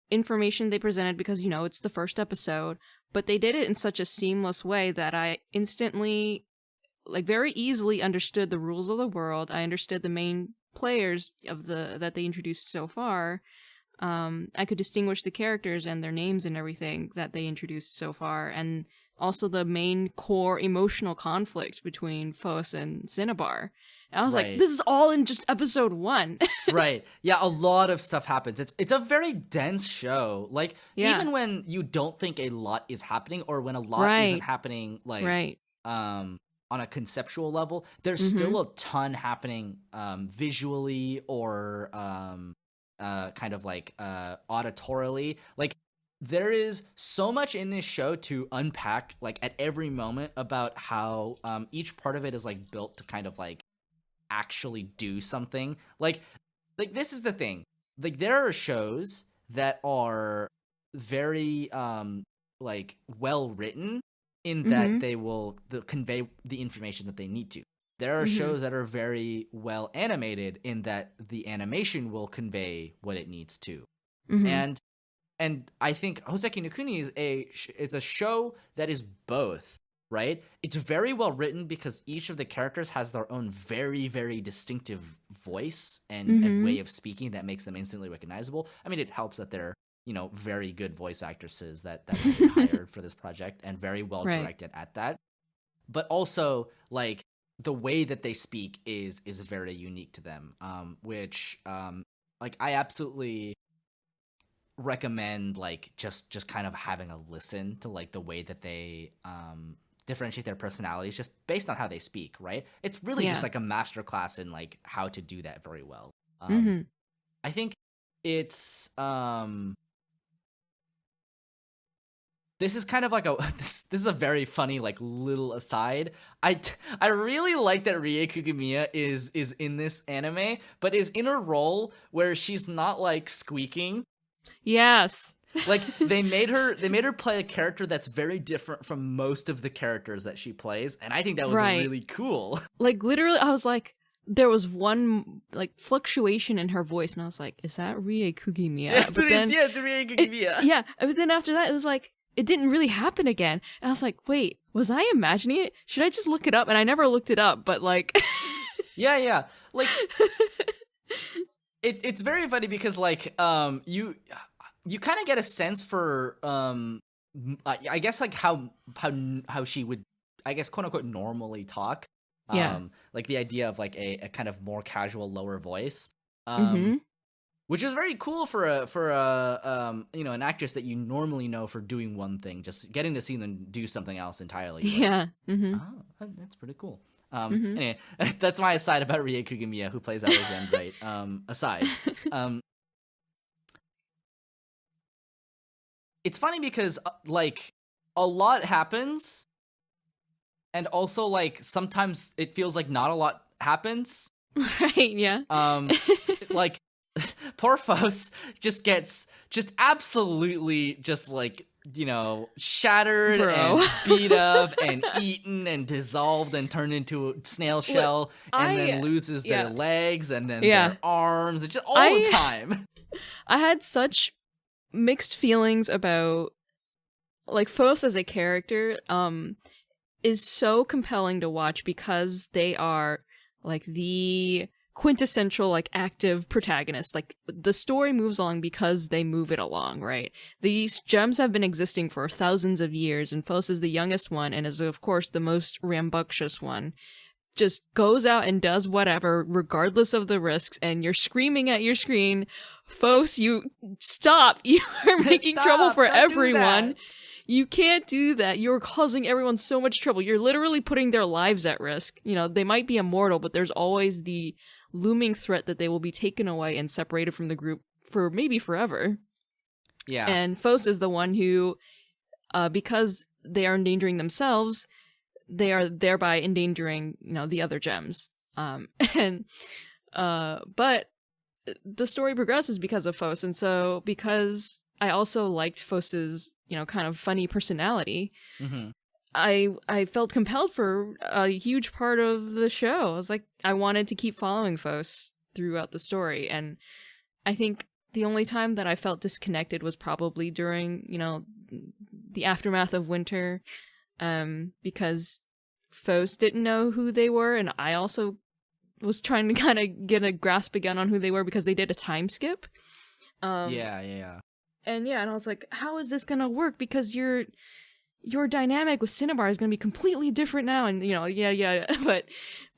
information they presented, because, you know, it's the first episode, but they did it in such a seamless way that I instantly, like, very easily understood the rules of the world. I understood the main players that they introduced so far. I could distinguish the characters and their names and everything that they introduced so far, and also the main core emotional conflict between Phos and Cinnabar. And I was like, this is all in just episode 1. Right. Yeah, a lot of stuff happens. It's a very dense show. Like, even when you don't think a lot is happening, or when a lot isn't happening, like, on a conceptual level, there's still a ton happening visually or kind of like auditorily. Like, there is so much in this show to unpack, like, at every moment, about how each part of it is like built to kind of like actually do something. Like this is the thing. Like, there are shows that are very like well written in that they will convey the information that they need to. There are shows that are very well animated in that the animation will convey what it needs to. And I think Houseki no Kuni is it's a show that is both. Right? It's very well written because each of the characters has their own very, very distinctive voice and way of speaking that makes them instantly recognizable. I mean, it helps that they're, you know, very good voice actresses that were hired for this project and very well directed at that. But also, like, the way that they speak is very unique to them, which like, I absolutely recommend, like, just kind of having a listen to like the way that they differentiate their personalities just based on how they speak, right? It's really just like a masterclass in like how to do that very well. I think it's this is kind of like this is a very funny like little aside. I really like that Rie Kugimiya is in this anime, but is in a role where she's not like squeaking. Yes. Like, they made her play a character that's very different from most of the characters that she plays, and I think that was really cool. Like, literally, I was like, there was one like fluctuation in her voice, and I was like, is that Rie Kugimiya? It's Rie Kugimiya. But then after that, it was like, it didn't really happen again. And I was like, wait, was I imagining it? Should I just look it up? And I never looked it up, but like Yeah. Like it's very funny because like you kind of get a sense for I guess like how she would, I guess, quote unquote normally talk. Yeah. Like the idea of like a kind of more casual lower voice. Mm-hmm. Which is very cool for a you know, an actress that you normally know for doing one thing, just getting to see them do something else entirely. Like, Yeah. Mm-hmm. Oh, that's pretty cool. Mm-hmm. Anyway, that's my aside about Rie Kugimiya, who plays Alexandrite. Aside. It's funny because like a lot happens, and also like sometimes it feels like not a lot happens. Right, yeah. Like poor Faust just gets just absolutely just like, you know, shattered and beat up and eaten and dissolved and turned into a snail shell, and then loses their legs and then their arms, and just all the time. I had such mixed feelings about like Faust as a character is so compelling to watch because they are like the quintessential like active protagonist. Like the story moves along because they move it along, right? These gems have been existing for thousands of years, and Faust is the youngest one and is of course the most rambunctious one. Just goes out and does whatever regardless of the risks, and you're screaming at your screen, Faust, you stop. You are making trouble for everyone. You can't do that. You're causing everyone so much trouble. You're literally putting their lives at risk. You know, they might be immortal, but there's always the looming threat that they will be taken away and separated from the group for maybe forever. Yeah. And Faust is the one who, because they are endangering themselves, they are thereby endangering, you know, the other gems. But the story progresses because of Faust, and so because I also liked Faust's, you know, kind of funny personality, mm-hmm. I felt compelled for a huge part of the show. I was like, I wanted to keep following Faust throughout the story, and I think the only time that I felt disconnected was probably during, you know, the aftermath of winter, because Faust didn't know who they were, and I also was trying to kind of get a grasp again on who they were because they did a time skip. Yeah. And I was like, how is this gonna work? Because your dynamic with Cinnabar is gonna be completely different now, and you know, but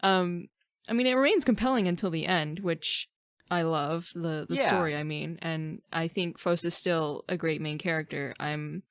I mean, it remains compelling until the end, which I love the story. I mean, and I think Faust is still a great main character. I'm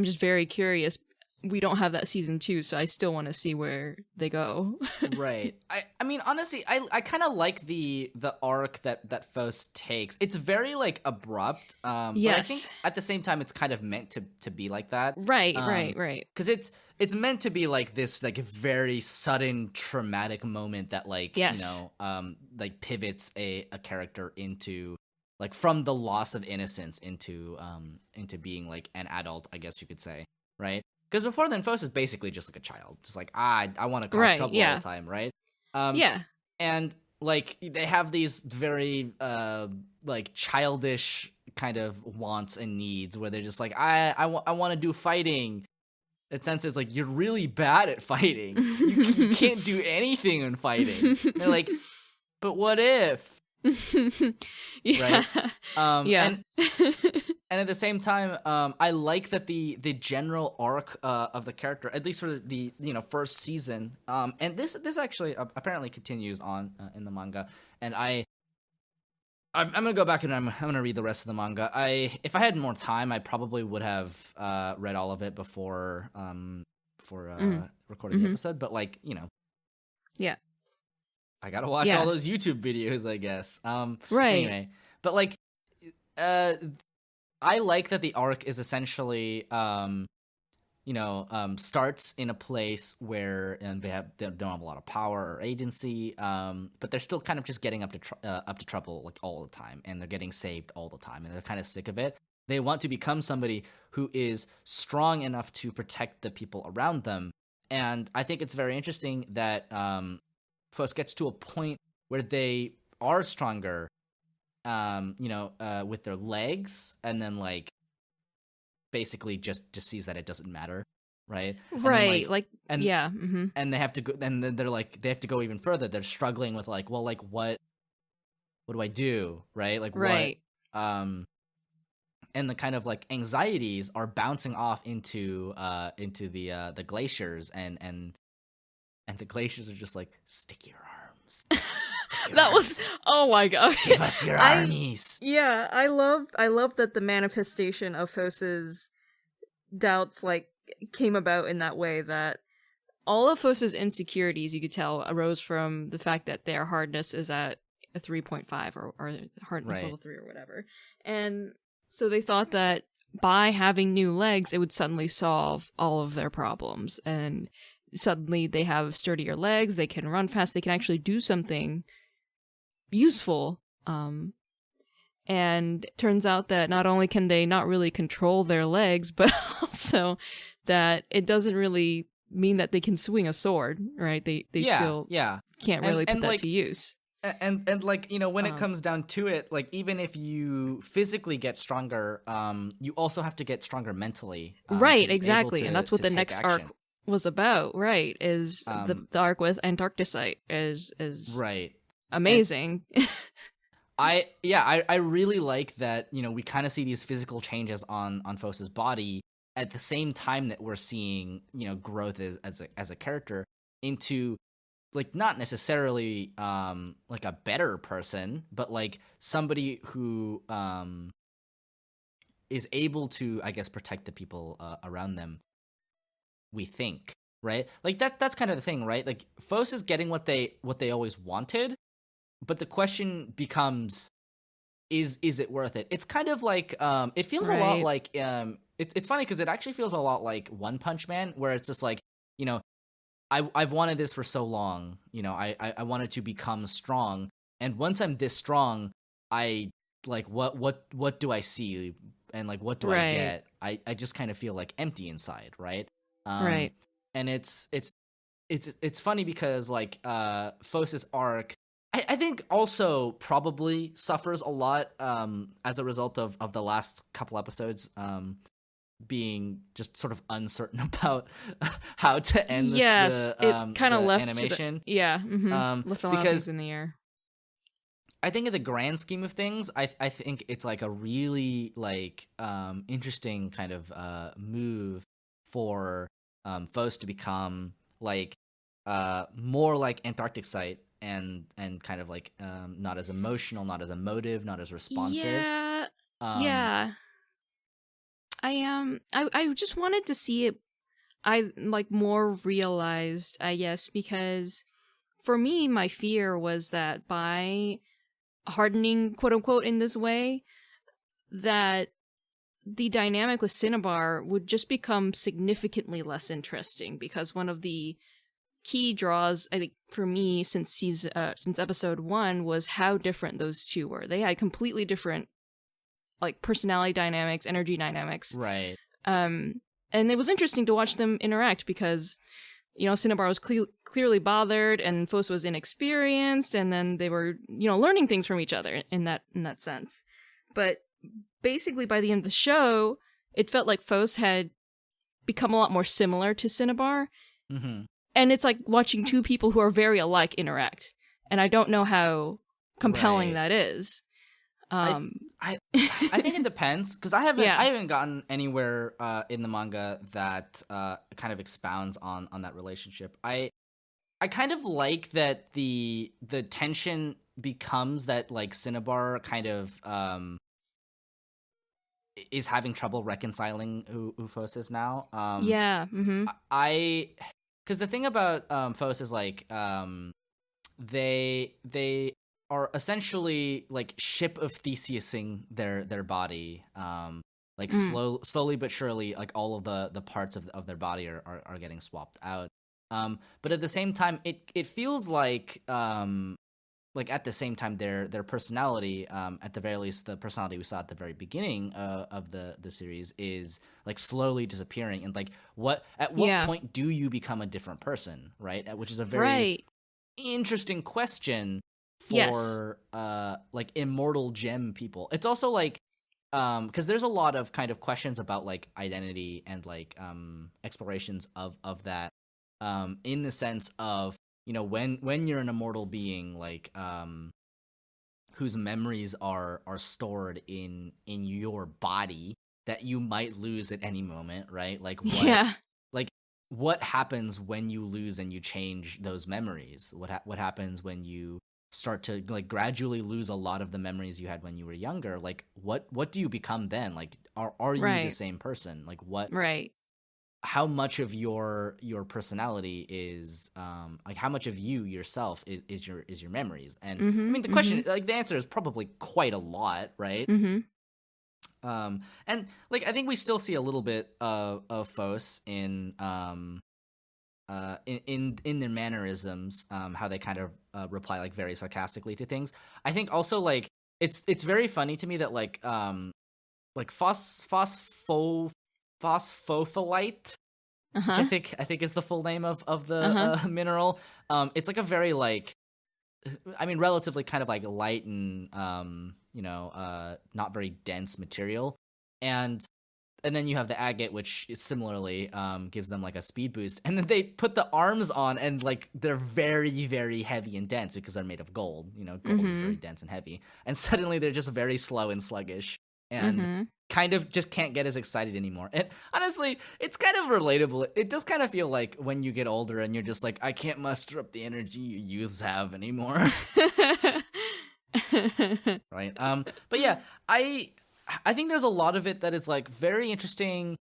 just very curious. We don't have that season 2, so I still want to see where they go. Right. I mean, honestly, I kind of like the arc that Faust takes. It's very like abrupt. Yes. But I think at the same time, it's kind of meant to be like that. Right. Because it's meant to be like this like very sudden traumatic moment that like, you know, like pivots a character into like from the loss of innocence into being like an adult, I guess you could say, right? Because before then, Faust is basically just like a child, just like I want to cause trouble all the time, right? And like they have these very like childish kind of wants and needs where they're just like I want to do fighting. It senses like you're really bad at fighting. You can't do anything in fighting. And they're like, but what if? Right? And at the same time, I like that the general arc of the character, at least for the first season, and this actually apparently continues on in the manga, and I'm gonna go back and I'm gonna read the rest of the manga. If I had more time, I probably would have read all of it before recording the episode, but like I gotta watch all those YouTube videos, I guess. Anyway, but like I like that the arc is essentially, starts in a place where they don't have a lot of power or agency, but they're still kind of just getting up to trouble like all the time, and they're getting saved all the time, and they're kind of sick of it. They want to become somebody who is strong enough to protect the people around them, and I think it's very interesting that Faust gets to a point where they are stronger. With their legs, and then like basically just sees that it doesn't matter, right? Right. And yeah. Mm-hmm. and they have to go, and then they're like, they have to go even further. They're struggling with like, well, like what do I do, right? Like Right. and the kind of like anxieties are bouncing off into the glaciers, and the glaciers are just like, stick your arms. Stick your That arms. was, oh my god. Give us your armies. Yeah, I love that the manifestation of Fosa's doubts like came about in that way, that all of Fosa's insecurities, you could tell, arose from the fact that their hardness is at a 3.5 or hardness Right. level 3 or whatever. And so they thought that by having new legs, it would suddenly solve all of their problems. And suddenly they have sturdier legs, they can run fast, they can actually do something useful. And it turns out that not only can they not really control their legs, but also that it doesn't really mean that they can swing a sword, right? They still can't really put that to use. And like, you know, when it comes down to it, like, even if you physically get stronger, you also have to get stronger mentally. Right, exactly. And that's what the next arc was about, right? Is the arc with Antarcticite is right. Amazing. I really like that, you know, we kind of see these physical changes on Fosa's body at the same time that we're seeing, you know, growth as a character into, like, not necessarily like a better person, but like somebody who is able to, I guess, protect the people around them, we think, right? Like that's kind of the thing, right? Like Fos is getting what they always wanted, but the question becomes, is it worth it? It's kind of like it feels a lot like it's funny because it actually feels a lot like One Punch Man, where it's just like, you know, I've wanted this for so long, you know, I wanted to become strong, and once I'm this strong, I like what do I see, and like what do I get? I just kind of feel like empty inside, right? Right. And it's funny because like Fos's arc, I think also probably suffers a lot as a result of the last couple episodes being just sort of uncertain about how to end this, it kind of left animation. Left a lot of things in the air. I think in the grand scheme of things, I think it's like a really like interesting kind of move for Fos to become like more like Antarcticite, and kind of like not as emotional, not as emotive, not as responsive. Yeah. I just wanted to see it more realized, I guess, because for me my fear was that by hardening, quote unquote, in this way, that the dynamic with Cinnabar would just become significantly less interesting, because one of the key draws, I think, for me since episode 1 was how different those two were. They had completely different like personality dynamics, energy dynamics. Right. And it was interesting to watch them interact because, you know, Cinnabar was clearly bothered and Fos was inexperienced, and then they were, you know, learning things from each other in that sense. But basically by the end of the show, it felt like Fos had become a lot more similar to Cinnabar. Mm-hmm. And it's like watching two people who are very alike interact. And I don't know how compelling that is. I think it depends, because I haven't gotten anywhere in the manga that kind of expounds on that relationship. I kind of like that the tension becomes that like Cinnabar kind of is having trouble reconciling who Fos is now. Because the thing about Fos is like they are essentially like ship of Theseusing their body, like slowly but surely, like all of the parts of their body are getting swapped out. But at the same time, it feels like at the same time their personality, at the very least the personality we saw at the very beginning of the series, is like slowly disappearing. And like at what point do you become a different person, right? Which is a very interesting question for like immortal gem people. It's also like because there's a lot of kind of questions about like identity and like explorations of that, in the sense of, you know, when you're an immortal being, like whose memories are stored in your body that you might lose at any moment, right? Like Yeah. what happens when you lose and you change those memories? What happens when you start to like gradually lose a lot of the memories you had when you were younger? Like what do you become then? Like are you the Right. same person? Like what Right. how much of your personality is like how much of you yourself is your memories? And I Mhm. mean the question, Mhm. like the answer is probably quite a lot, right? Mhm. And like I think we still see a little bit of Fos in their mannerisms, how they kind of reply like very sarcastically to things. I think also like it's very funny to me that like phosphofolite, which Uh-huh. I think is the full name of the Uh-huh. mineral. It's like a very like, I mean, relatively kind of like light and not very dense material, and then you have the agate, which is similarly gives them like a speed boost, and then they put the arms on, and like they're very very heavy and dense because they're made of gold. You know, gold is very Mhm. dense and heavy, and suddenly they're just very slow and sluggish, and Mhm. kind of just can't get as excited anymore. And honestly, it's kind of relatable. It does kind of feel like when you get older and you're just like, I can't muster up the energy you youths have anymore. Right. But yeah, I think there's a lot of it that is like very interesting,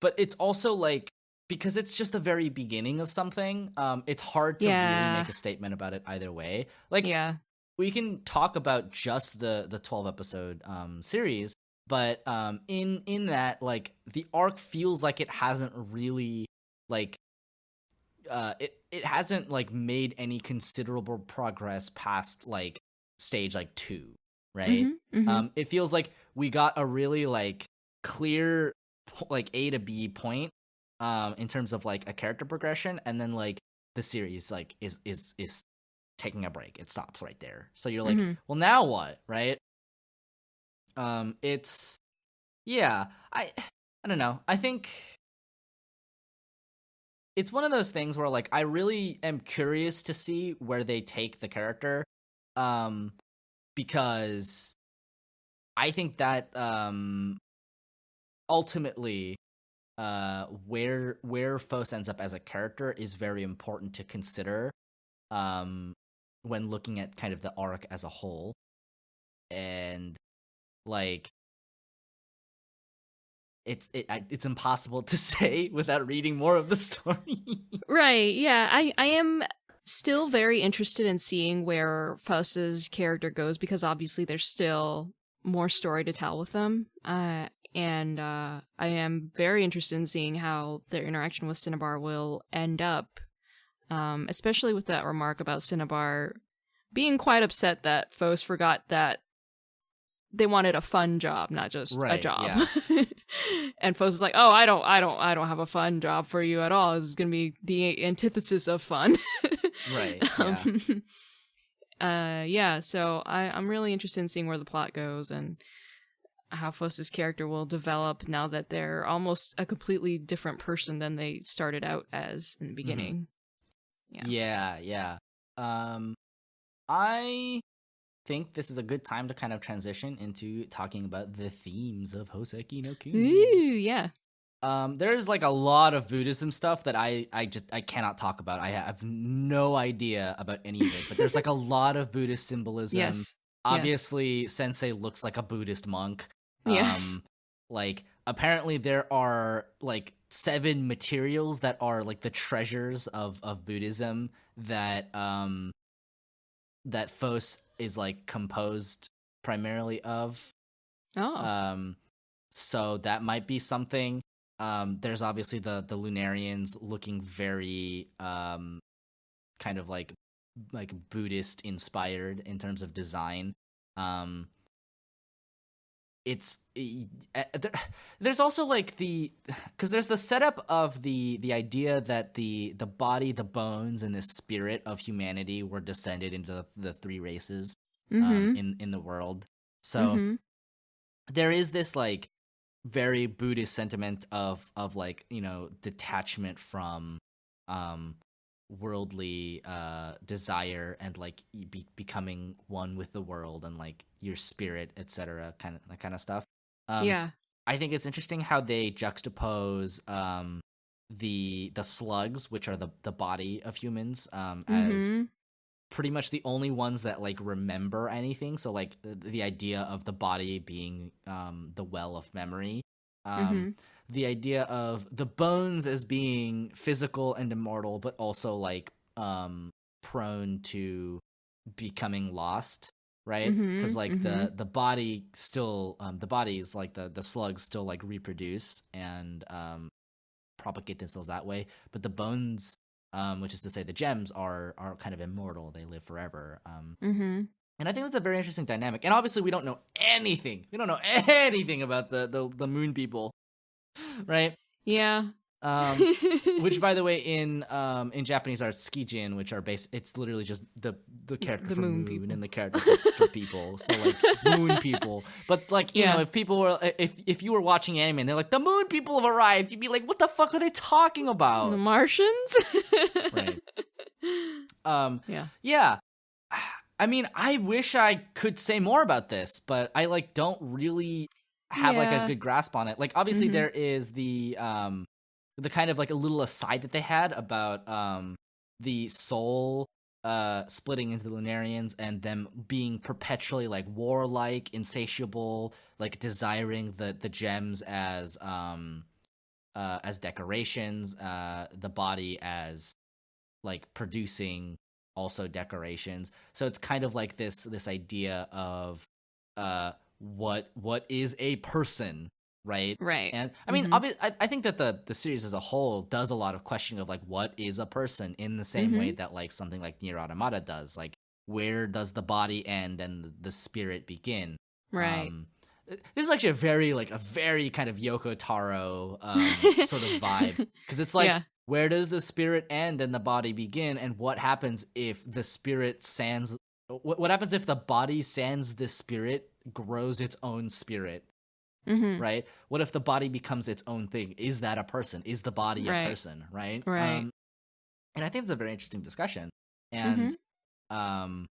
but it's also like, because it's just the very beginning of something, it's hard to really Yeah. make a statement about it either way. Like Yeah. we can talk about just the 12 episode series, but in that, like the arc feels like it hasn't really like it hasn't like made any considerable progress past like stage like 2, right? Mhm. Mhm. It feels like we got a really like clear like A to B point in terms of like a character progression, and then like the series like is taking a break. It stops right there. So you're like, Mhm. well, now what, right? It's yeah, I don't know. I think it's one of those things where like I really am curious to see where they take the character, um because I think that ultimately where Fos ends up as a character is very important to consider um when looking at kind of the arc as a whole. And like it's impossible to say without reading more of the story. Right. Yeah. I am still very interested in seeing where Faust's character goes because obviously there's still more story to tell with them. And I am very interested in seeing how their interaction with Cinnabar will end up. Especially with that remark about Cinnabar being quite upset that Faust forgot that they wanted a fun job, not just a Right, job. yeah. And Fo's is like, "Oh, I don't have a fun job for you at all. This is gonna be the antithesis of fun." Right, um, yeah. yeah. So I'm really interested in seeing where the plot goes and how Foster's character will develop now that they're almost a completely different person than they started out as in the Mhm. beginning. Yeah. Yeah, yeah. Um, I think this is a good time to kind of transition into talking about the themes of Houseki no Kuni. Ooh, yeah. There's like a lot of Buddhism stuff that I cannot talk about. I have no idea about any of it, but there's like a lot of Buddhist symbolism. Yes. Yes. Obviously, Sensei looks like a Buddhist monk. Yes. Like apparently there are like 7 materials that are like the treasures of Buddhism that Fos is like composed primarily of. Oh. Um, so that might be something. There's obviously the Lunarians looking very kind of like Buddhist inspired in terms of design. Um, there's also like because there's the setup of the idea that the body, the bones, and the spirit of humanity were descended into the 3 races Mm-hmm. in the world. So Mm-hmm. there is this like very Buddhist sentiment of like, you know, detachment from worldly desire and like becoming one with the world and like your spirit, etc., kind of that kind of stuff. Yeah. I think it's interesting how they juxtapose the slugs, which are the body of humans, as Mm-hmm. pretty much the only ones that like remember anything. So like the idea of the body being the well of memory, Mm-hmm. the idea of the bones as being physical and immortal, but also like prone to becoming lost, right? Because Mm-hmm. like Mm-hmm. the body still the bodies like the slugs still like reproduce and propagate themselves that way, but the bones, which is to say the gems, are kind of immortal. They live forever. Mm-hmm. And I think that's a very interesting dynamic. And obviously, we don't know anything. We don't know anything about the moon people, right? Yeah. Which, by the way, in Japanese are skijin, which are it's literally just the character The for moon moon people. and the character for people. So like moon people. But like you know, Yeah. if people were if you were watching anime and they're like the moon people have arrived, you'd be like, what the fuck are they talking The about? Martians? Right. Yeah. Yeah. I mean, I wish I could say more about this, but I like don't really have like a Yeah. good grasp on it. Like obviously Mm-hmm. there is the kind of like a little aside that they had about the soul splitting into the Lunarians and them being perpetually like warlike, insatiable, like desiring the gems as decorations, the body as like producing also decorations. So it's kind of like this idea of what is a person, right? Right. And I mean, Mm-hmm. I think that the series as a whole does a lot of questioning of like what is a person in the same way Mm-hmm. that like something like Nier Automata does. Like where does the body end and the spirit begin? Right. This is actually a very kind of Yoko Taro sort of vibe, because it's like Yeah. where does the spirit end and the body begin, and what happens if the spirit sans what happens if the body sans the spirit grows its own spirit, Mm-hmm. right? What if the body becomes its own thing? Is that a person? Is the body a Right. person, right? Right. And I think it's a very interesting discussion, Mm-hmm. and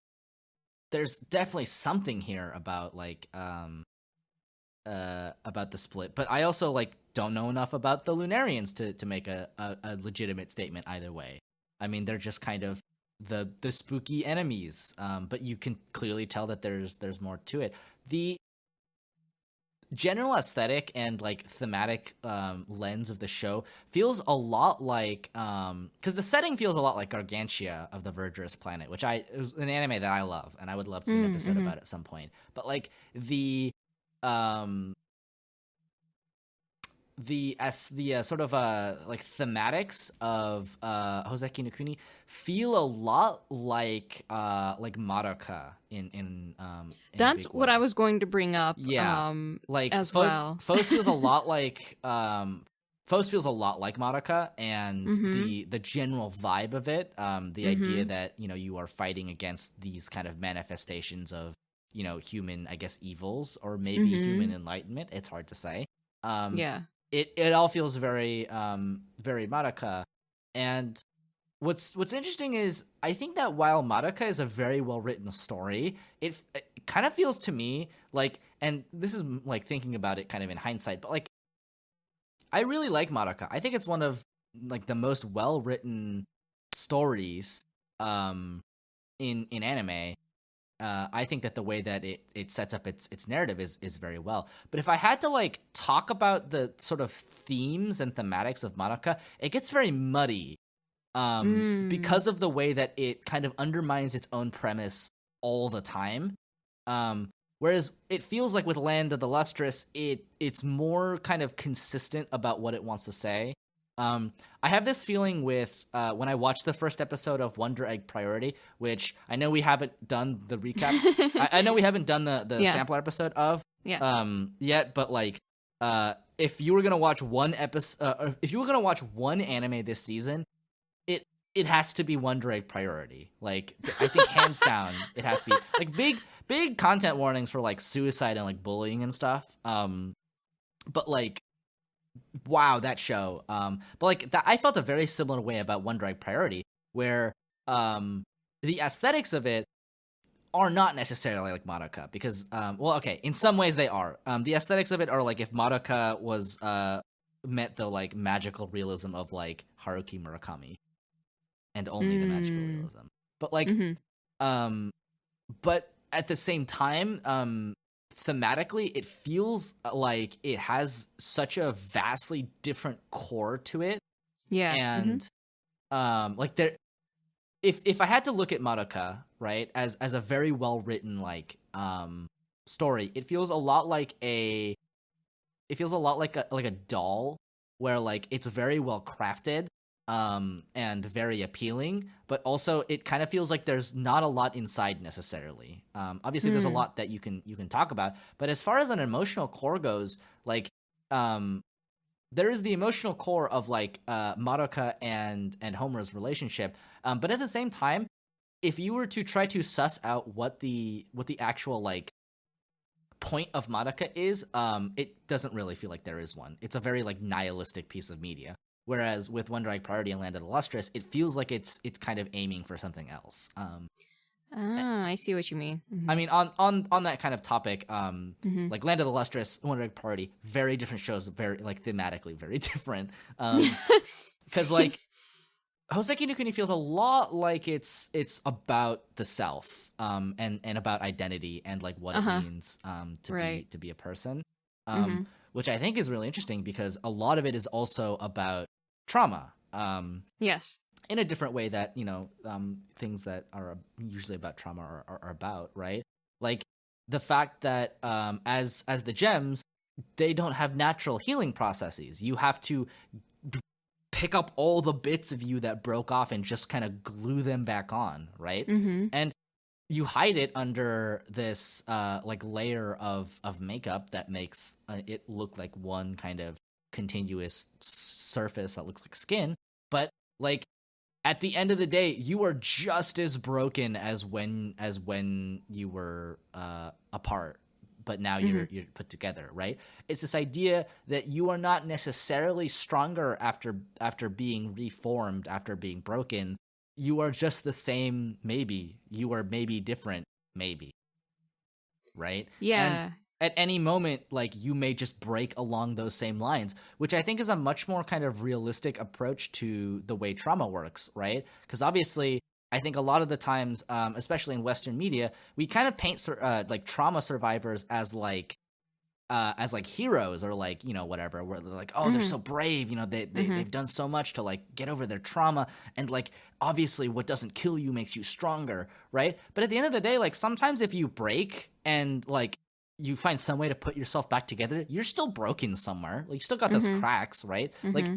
there's definitely something here about the split, but I also like don't know enough about the Lunarians to make a legitimate statement either way. I mean, they're just kind of the spooky enemies, but you can clearly tell that there's more to it. The general aesthetic and like thematic lens of the show feels a lot like because the setting feels a lot like Gargantia of the Verdurous Planet, which is an anime that I love and I would love to see an episode Mm-hmm. about at some point. But like um the sort of like thematics of Houseki no Kuni feel a lot like Madoka in a That's big what I way. was going to bring up Yeah, like as well. Foes feels a lot like Foes feels a lot like Madoka, and Mm-hmm. the general vibe of it, the idea Mm-hmm. that you know you are fighting against these kind of manifestations of you know human, I guess, evils or maybe human Mm-hmm. enlightenment. It's hard to say. Um, Yeah. it all feels very very Madoka, and what's interesting is I think that while Madoka is a very well written story, it kind of feels to me like, and this is like thinking about it kind of in hindsight, but like I really like Madoka. I think it's one of like the most well written stories in anime. I think that the way that it sets up its narrative is very well. But if I had to like talk about the sort of themes and thematics of Madoka, it gets very muddy Mm. because of the way that it kind of undermines its own premise all the time. Um, whereas it feels like with Land of the Lustrous, it's more kind of consistent about what it wants to say. I have this feeling with when I watched the first episode of Wonder Egg Priority, which I know we haven't done the recap. I know we haven't done the Yeah. sampler episode of Yeah. yet, but like if you were gonna watch one episode, if you were gonna watch one anime this season, it has to be Wonder Egg Priority. Like I think hands down, it has to be like big content warnings for like suicide and like bullying and stuff. But like, wow, that show. But like that, I felt a very similar way about One Direct Priority, where the aesthetics of it are not necessarily like Madoka, because well, okay, in some ways they are. The aesthetics of it are like if Madoka was met the like magical realism of like Haruki Murakami, and only the magical realism. But like, but at the same time, thematically, it feels like it has such a vastly different core to it. Yeah. And like there, if I had to look at Madoka, right, as a very well written like story, it feels a lot like a doll, where like it's very well crafted and very appealing, but also it kind of feels like there's not a lot inside necessarily. Obviously there's a lot that you can talk about, but as far as an emotional core goes, like there is the emotional core of like Madoka and Homura's relationship, but at the same time, if you were to try to suss out what the actual like point of Madoka is, it doesn't really feel like there is one. It's a very like nihilistic piece of media. Whereas with One Direct Priority and Land of the Lustrous, it feels like it's kind of aiming for something else. I see what you mean. I mean, on that kind of topic, like Land of the Lustrous, One Direct Priority, very different shows, very like thematically very different. Because like Houseki no Kuni feels a lot like it's about the self, and about identity and like what it means to be a person, which I think is really interesting because a lot of it is also about trauma. Yes. In a different way that, you know, things that are usually about trauma are about, right? Like the fact that as the gems, they don't have natural healing processes. You have to pick up all the bits of you that broke off and just kind of glue them back on, right? And you hide it under this like layer of makeup that makes it look like one kind of continuous surface that looks like skin. But like at the end of the day, you are just as broken as when you were apart, but now you're put together, right? It's this idea that you are not necessarily stronger after being reformed, after being broken. You are just the same, maybe. You are maybe different, maybe. Right? Yeah. And at any moment, like, you may just break along those same lines, which I think is a much more kind of realistic approach to the way trauma works, right? Because obviously, I think a lot of the times, especially in Western media, we kind of paint like trauma survivors as like heroes, or like, you know, whatever, where they're like, oh, they're so brave, you know, they've done so much to like get over their trauma, and like obviously what doesn't kill you makes you stronger, right? But at the end of the day, like sometimes if you break and like you find some way to put yourself back together, you're still broken somewhere. Like you still got those cracks, right? Like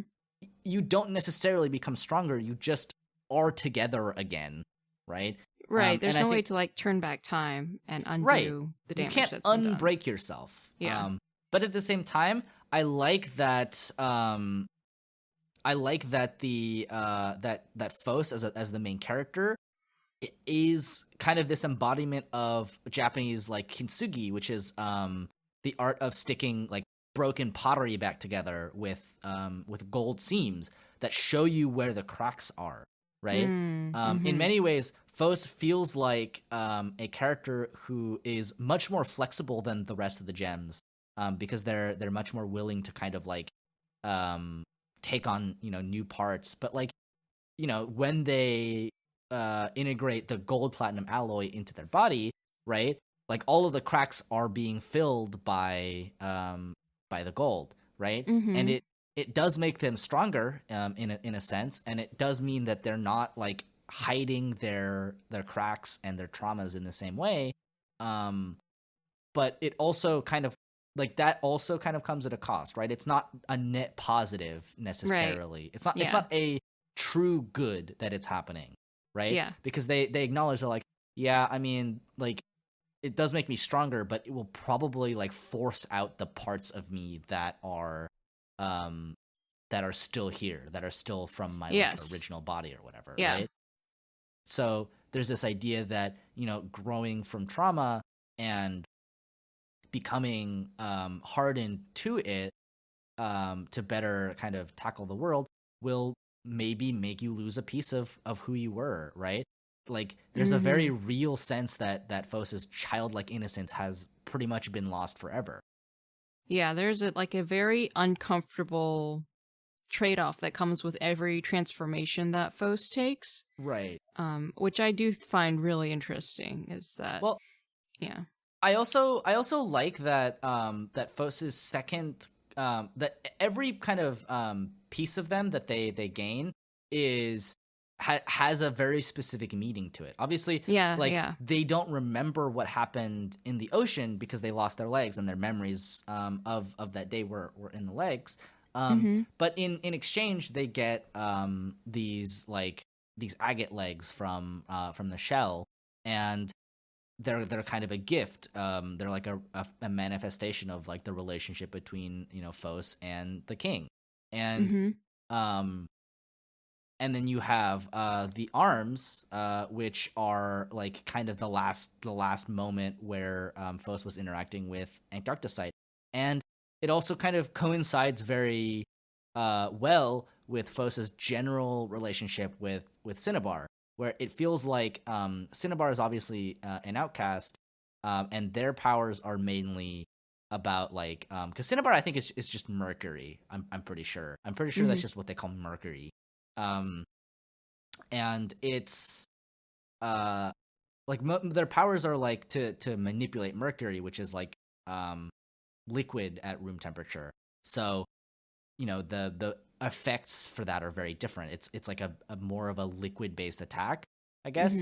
you don't necessarily become stronger. You just are together again, right? Right. There's no way to like turn back time and undo the damage that's been done. You can't unbreak yourself. Yeah. But at the same time, I like that. I like that the that Fos as the main character is kind of this embodiment of Japanese like kintsugi, which is the art of sticking like broken pottery back together with gold seams that show you where the cracks are, right? In many ways, Fos feels like a character who is much more flexible than the rest of the gems, because they're much more willing to kind of like take on, you know, new parts. But like, you know, when they integrate the gold platinum alloy into their body, right? Like all of the cracks are being filled by the gold, right? And it does make them stronger in a sense, and it does mean that they're not like hiding their cracks and their traumas in the same way. But it also kind of like that also kind of comes at a cost, right? It's not a net positive necessarily. Right. It's not a true good that it's happening, right? Yeah. Because they acknowledge, they're like, yeah, I mean, like it does make me stronger, but it will probably like force out the parts of me that are still here, that are still from my like, original body or whatever, right? So there's this idea that, you know, growing from trauma and becoming hardened to it to better kind of tackle the world will maybe make you lose a piece of who you were, right? Like there's a very real sense that Fos's childlike innocence has pretty much been lost forever. Yeah, there's a very uncomfortable trade-off that comes with every transformation that Fos takes. Right. Which I do find really interesting is that well yeah. I also like that that Fos's second that every kind of piece of them that they gain is has a very specific meaning to it. Obviously, they don't remember what happened in the ocean because they lost their legs and their memories of that day were in the legs. But in exchange, they get these agate legs from the shell, and they're kind of a gift. They're like a manifestation of like the relationship between Fos and the king, and and then you have the arms, which are like kind of the last moment where Fos was interacting with Antarcticite, and it also kind of coincides very well with Fos's general relationship with Cinnabar, where it feels like Cinnabar is obviously an outcast, and their powers are mainly about like because Cinnabar I think is just Mercury. I'm pretty sure. That's just what they call Mercury. And it's their powers are like to manipulate Mercury, which is like liquid at room temperature. So the effects for that are very different. It's like a more of a liquid based attack, I guess.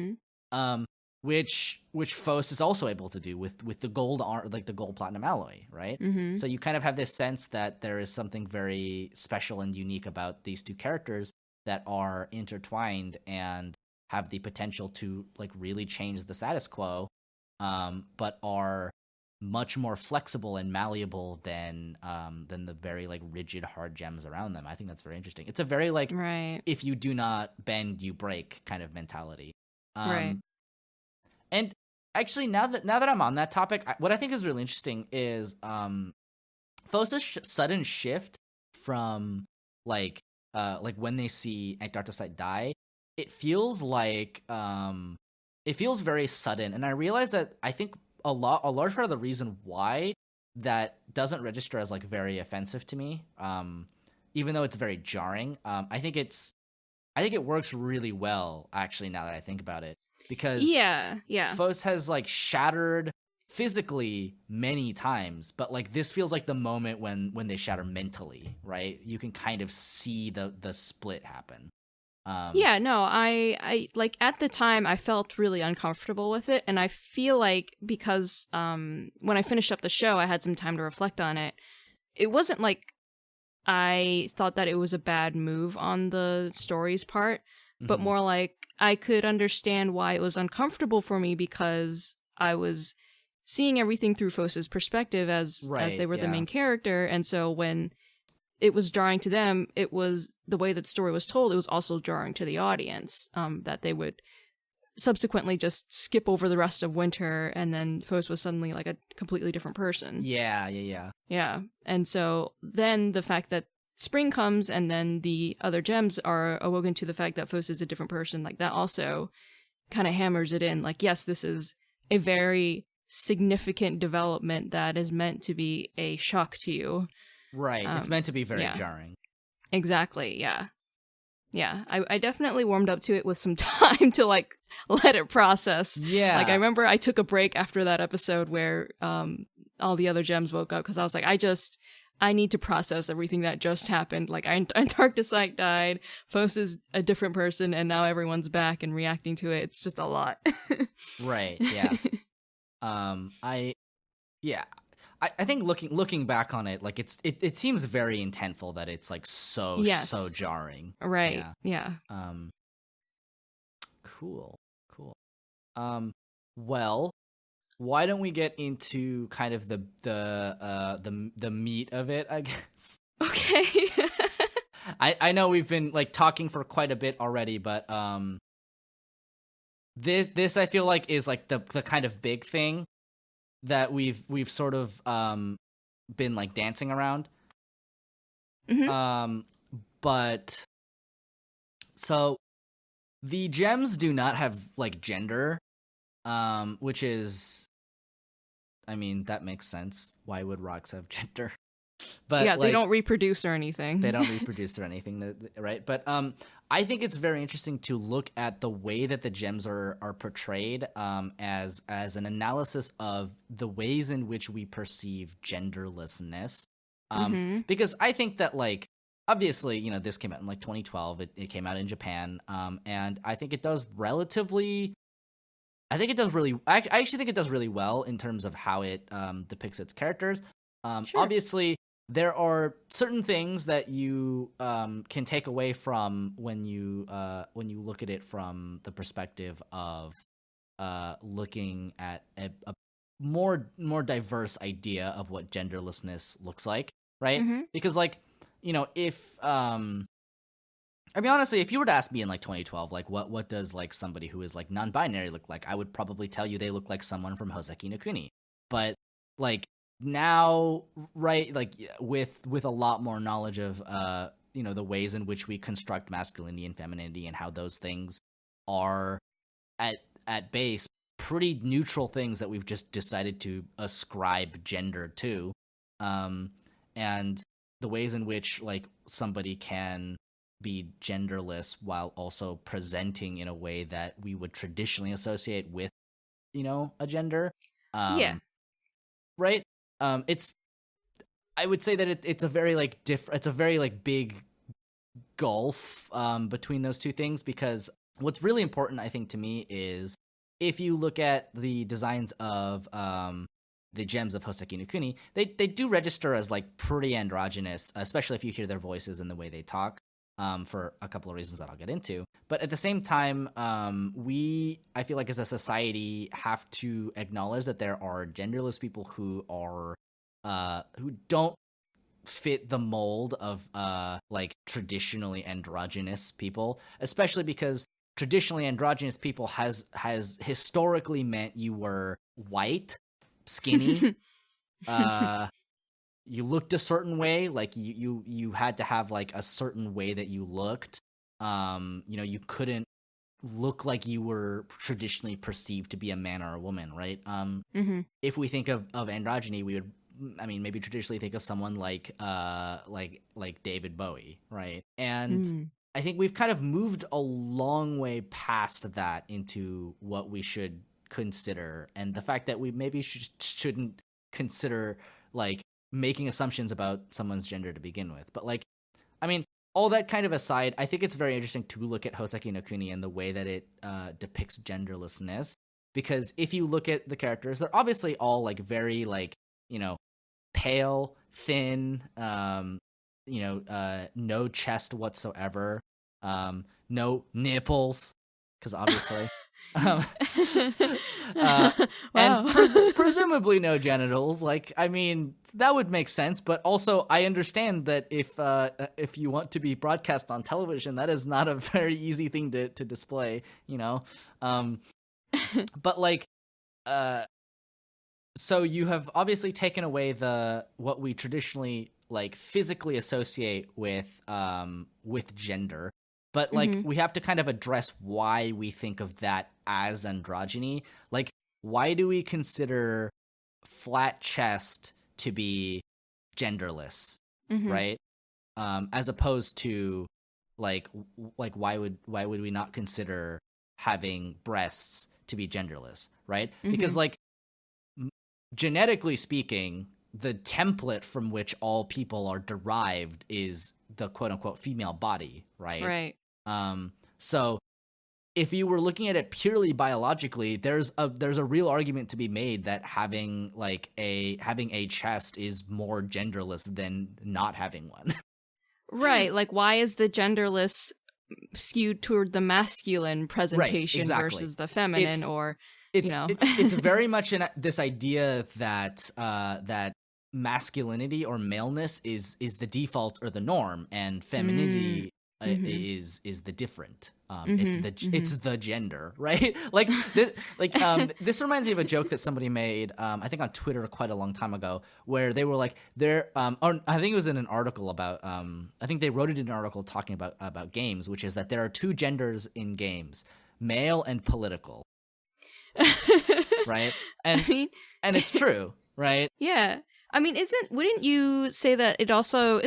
Which Fos is also able to do with the the gold platinum alloy, right? So you kind of have this sense that there is something very special and unique about these two characters that are intertwined and have the potential to like really change the status quo, but are much more flexible and malleable than the very like rigid hard gems around them. I think that's very interesting. It's a very like if you do not bend, you break kind of mentality. Right. And actually, now that I'm on that topic, what I think is really interesting is Fos's sudden shift from like when they see Antarcticite die, it feels like it feels very sudden. And I realize that I think a large part of the reason why that doesn't register as like very offensive to me, even though it's very jarring, I think it works really well actually now that I think about it, because Fos has like shattered physically many times, but like this feels like the moment when they shatter mentally, right? You can kind of see the split happen. I like at the time I felt really uncomfortable with it, and I feel like because when I finished up the show I had some time to reflect on it. It wasn't like I thought that it was a bad move on the story's part, but more like I could understand why it was uncomfortable for me because I was seeing everything through Fos's perspective as they were the main character, and so when it was jarring to them, it was the way that the story was told, it was also jarring to the audience, that they would subsequently just skip over the rest of winter and then Fos was suddenly like a completely different person. Yeah. And so then the fact that spring comes and then the other gems are awoken to the fact that Fos is a different person, like that also kind of hammers it in. Like, yes, this is a very significant development that is meant to be a shock to you. Right. It's meant to be very jarring. Exactly. Yeah. Yeah. I definitely warmed up to it with some time to like let it process. Yeah. Like I remember I took a break after that episode where all the other gems woke up because I was like, I need to process everything that just happened. Like Antarcticite died, Fos is a different person, and now everyone's back and reacting to it. It's just a lot. Right. Yeah. I think looking back on it, like it seems very intentful that it's like so jarring. Right. Yeah. Cool. Well, why don't we get into kind of the meat of it, I guess. Okay. I know we've been like talking for quite a bit already, but this I feel like is like the kind of big thing. that we've sort of been like dancing around. But so the gems do not have like gender, which is, I mean, that makes sense. Why would rocks have gender? But yeah, like, they don't reproduce or anything. They don't reproduce or anything, right? But I think it's very interesting to look at the way that the gems are portrayed as an analysis of the ways in which we perceive genderlessness. Because I think that, like, obviously, you know, this came out in like 2012. It came out in Japan, and I think it does relatively. I think it does really. I actually think it does really well in terms of how it depicts its characters. Sure. Obviously, there are certain things that you can take away from when you look at it from the perspective of looking at a more diverse idea of what genderlessness looks like, right? Because, like, you know, if I mean, honestly, if you were to ask me in like 2012, like what does like somebody who is like non-binary look like, I would probably tell you they look like someone from Houseki no Kuni. But like now, right, like with a lot more knowledge of you know, the ways in which we construct masculinity and femininity and how those things are at base pretty neutral things that we've just decided to ascribe gender to, and the ways in which like somebody can be genderless while also presenting in a way that we would traditionally associate with, you know, a gender. Yeah. Right. It's, I would say that it's a very like it's a very like big gulf between those two things, because what's really important, I think, to me is if you look at the designs of the gems of Houseki no Kuni, they do register as like pretty androgynous, especially if you hear their voices and the way they talk. For a couple of reasons that I'll get into. But at the same time, I feel like as a society, have to acknowledge that there are genderless people who are, who don't fit the mold of, like, traditionally androgynous people, especially because traditionally androgynous people has historically meant you were white, skinny, you looked a certain way, like you had to have like a certain way that you looked. You know, you couldn't look like you were traditionally perceived to be a man or a woman, right? If we think of androgyny, we would, I mean, maybe traditionally think of someone like David Bowie, right? And I think we've kind of moved a long way past that into what we should consider, and the fact that we maybe shouldn't consider like making assumptions about someone's gender to begin with. But like, I mean, all that kind of aside, I think it's very interesting to look at Houseki no Kuni and the way that it depicts genderlessness, because if you look at the characters, they're obviously all like very like, you know, pale, thin, you know, no chest whatsoever, no nipples, because obviously. Wow. And presumably no genitals. Like, I mean, that would make sense, but also I understand that if you want to be broadcast on television, that is not a very easy thing to display, you know. But like, so you have obviously taken away what we traditionally like physically associate with gender. But like, we have to kind of address why we think of that as androgyny. Like, why do we consider flat chest to be genderless, right? As opposed to like why would we not consider having breasts to be genderless, right? Because like, genetically speaking, the template from which all people are derived is the quote unquote female body, right? Right. So if you were looking at it purely biologically, there's a real argument to be made that having a chest is more genderless than not having one. Right. Like, why is the genderless skewed toward the masculine presentation versus the feminine? It's very much in this idea that that masculinity or maleness is the default or the norm, and femininity is the different. It's the gender, right? This reminds me of a joke that somebody made, I think on Twitter quite a long time ago, where they were like, or I think it was in an article about, I think they wrote it in an article talking about games, which is that there are two genders in games, male and political, right? And and it's true, right? Yeah. I mean, wouldn't you say that it's a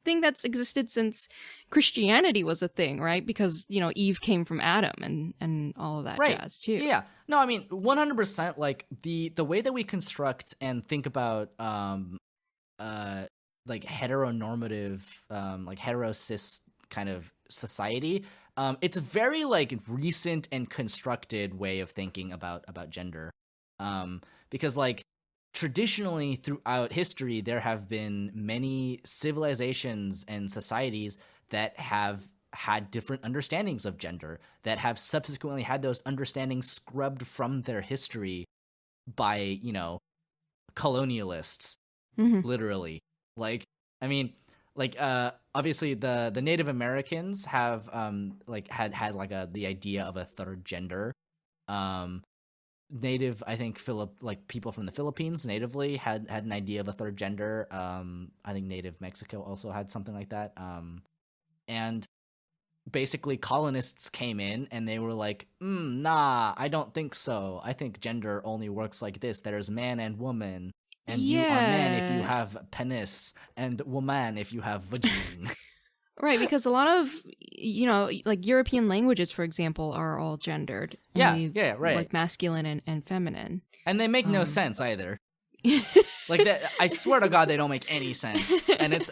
thing that's existed since Christianity was a thing, right? Because, Eve came from Adam and all of that jazz too. Yeah. No, I mean, 100%, like the way that we construct and think about like heteronormative, like hetero-cis kind of society, it's a very like recent and constructed way of thinking about gender. Because like traditionally throughout history, there have been many civilizations and societies that have had different understandings of gender, that have subsequently had those understandings scrubbed from their history by, colonialists, literally. Like, I mean, like, obviously the Native Americans have, like, had like the idea of a third gender. Native, I think people from the Philippines natively had an idea of a third gender. I think Native Mexico also had something like that. And basically colonists came in and they were like, nah, I don't think so. I think gender only works like this. There's man and woman, and you are man if you have penis, and woman if you have vagine. Right, because a lot of, like European languages, for example, are all gendered. Yeah, right. Like masculine and feminine. And they make no sense either. Like that, I swear to God, they don't make any sense. And it's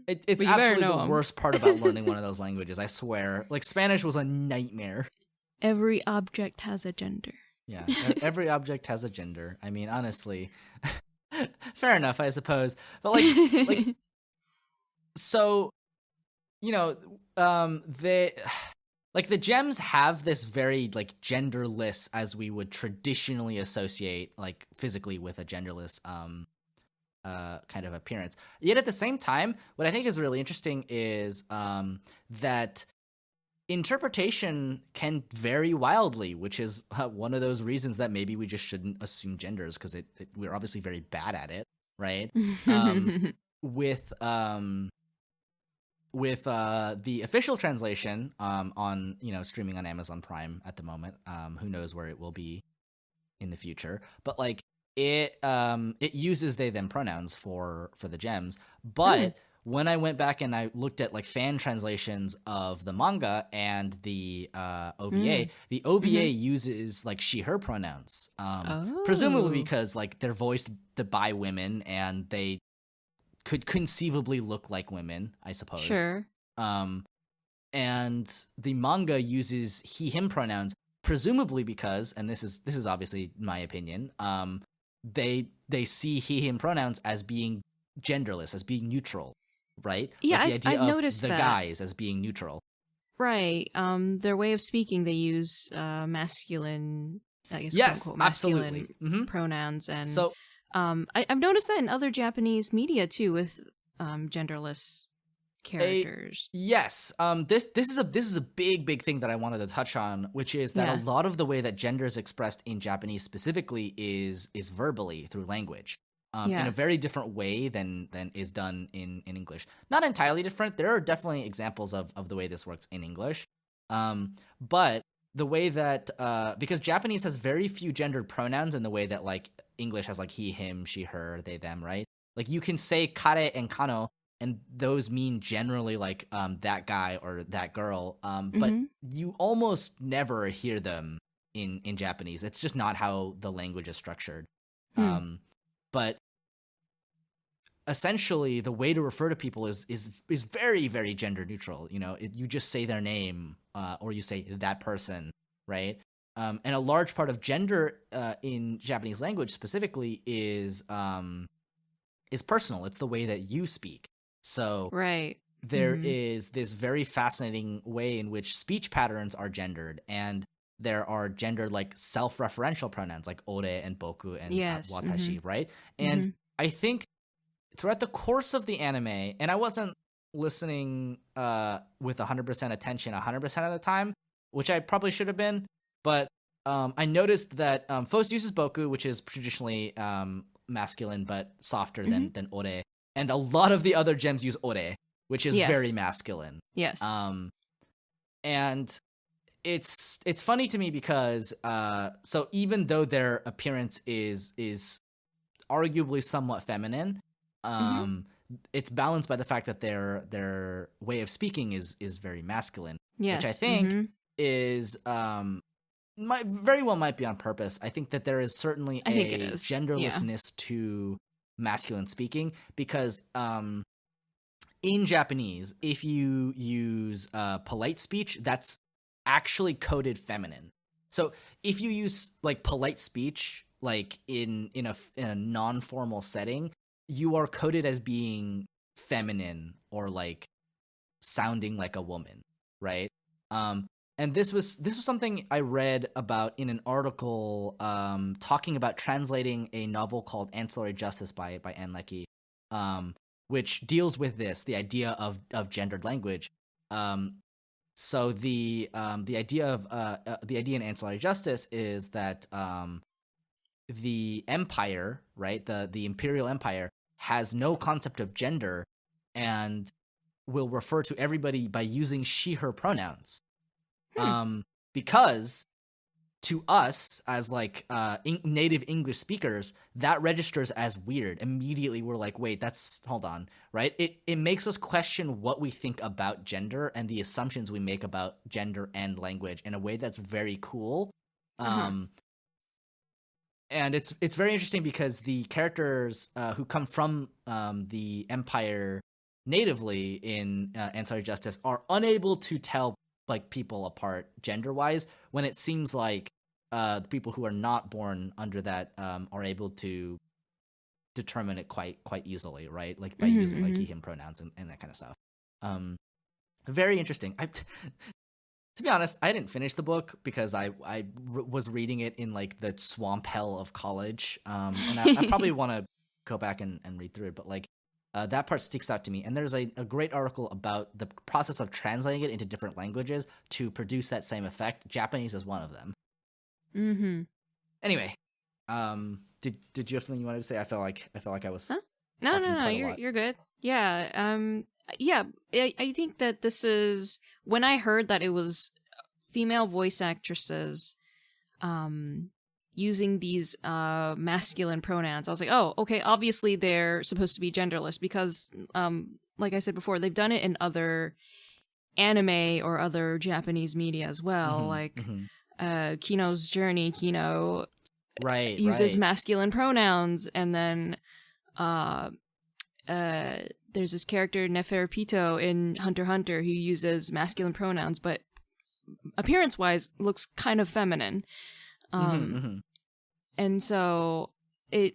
absolutely the worst part about learning one of those languages, I swear. Like Spanish was a nightmare. Every object has a gender. Yeah, every object has a gender. I mean, honestly, fair enough, I suppose. But like so, they like the gems have this very like genderless, as we would traditionally associate like physically with a genderless kind of appearance. Yet at the same time, what I think is really interesting is that interpretation can vary wildly, which is one of those reasons that maybe we just shouldn't assume genders, because we're obviously very bad at it, right? With the official translation on streaming on Amazon Prime at the moment, who knows where it will be in the future, but like it uses they them pronouns for the gems. But when I went back and I looked at like fan translations of the manga and the OVA, the OVA uses like she her pronouns, presumably because like they're voiced by women and they could conceivably look like women, I suppose. Sure. And the manga uses he him pronouns, presumably because, and this is obviously my opinion, they see he him pronouns as being genderless, as being neutral, right? Yeah, like the idea I've of noticed the that. guys as being neutral. Right. Their way of speaking, they use masculine, I guess, yes, quote, masculine absolutely. pronouns, and so I've noticed that in other Japanese media too, with genderless characters. Yes. This is a big thing that I wanted to touch on, which is that a lot of the way that gender is expressed in Japanese specifically is verbally through language. In a very different way than is done in English. Not entirely different. There are definitely examples of the way this works in English. But the way that because Japanese has very few gendered pronouns in the way that like English has like he, him, she, her, they, them, right? Like you can say kare and kano, and those mean generally like that guy or that girl. But you almost never hear them in Japanese. It's just not how the language is structured. But essentially, the way to refer to people is very, very gender neutral. You just say their name or you say that person, right? And a large part of gender in Japanese language specifically is personal. It's the way that you speak. So there is this very fascinating way in which speech patterns are gendered, and there are gendered like self-referential pronouns like ore and boku and watashi, right? And I think throughout the course of the anime, and I wasn't listening with 100% attention 100% of the time, which I probably should have been. But I noticed that Fos uses boku, which is traditionally masculine but softer than ore, and a lot of the other gems use ore, which is very masculine. Yes. And it's funny to me because so even though their appearance is arguably somewhat feminine, it's balanced by the fact that their way of speaking is very masculine, Yes. which I think is very well might be on purpose. I think that there is certainly a genderlessness to masculine speaking because in Japanese, if you use polite speech, that's actually coded feminine. So if you use like polite speech, like in a non-formal setting, you are coded as being feminine or like sounding like a woman, right? And this was something I read about in an article talking about translating a novel called Ancillary Justice by Anne Leckie, which deals with the idea of gendered language. So the idea in Ancillary Justice is that the empire, right, the imperial empire, has no concept of gender and will refer to everybody by using she/her pronouns. Because to us as like native English speakers, that registers as weird. Immediately we're like, wait, hold on, right? It makes us question what we think about gender and the assumptions we make about gender and language in a way that's very cool. And it's very interesting because the characters who come from the Empire natively in Ancillary Justice are unable to tell like people apart gender-wise, when it seems like the people who are not born under that are able to determine it quite easily, right? Like by using like he/him pronouns and that kind of stuff. Very interesting. To be honest, I didn't finish the book because I was reading it in like the swamp hell of college, and I probably want to go back and read through it, but like that part sticks out to me. And there's a great article about the process of translating it into different languages to produce that same effect. Japanese is one of them. Anyway, did you have something you wanted to say? I felt like I was No, you're good. Yeah. Yeah, I think that this is, when I heard that it was female voice actresses using these masculine pronouns, I was like, oh, okay, obviously they're supposed to be genderless because, like I said before, they've done it in other anime or other Japanese media as well, like Kino's Journey. Kino uses masculine pronouns, and then there's this character Neferpito in Hunter x Hunter who uses masculine pronouns, but appearance-wise looks kind of feminine. And so I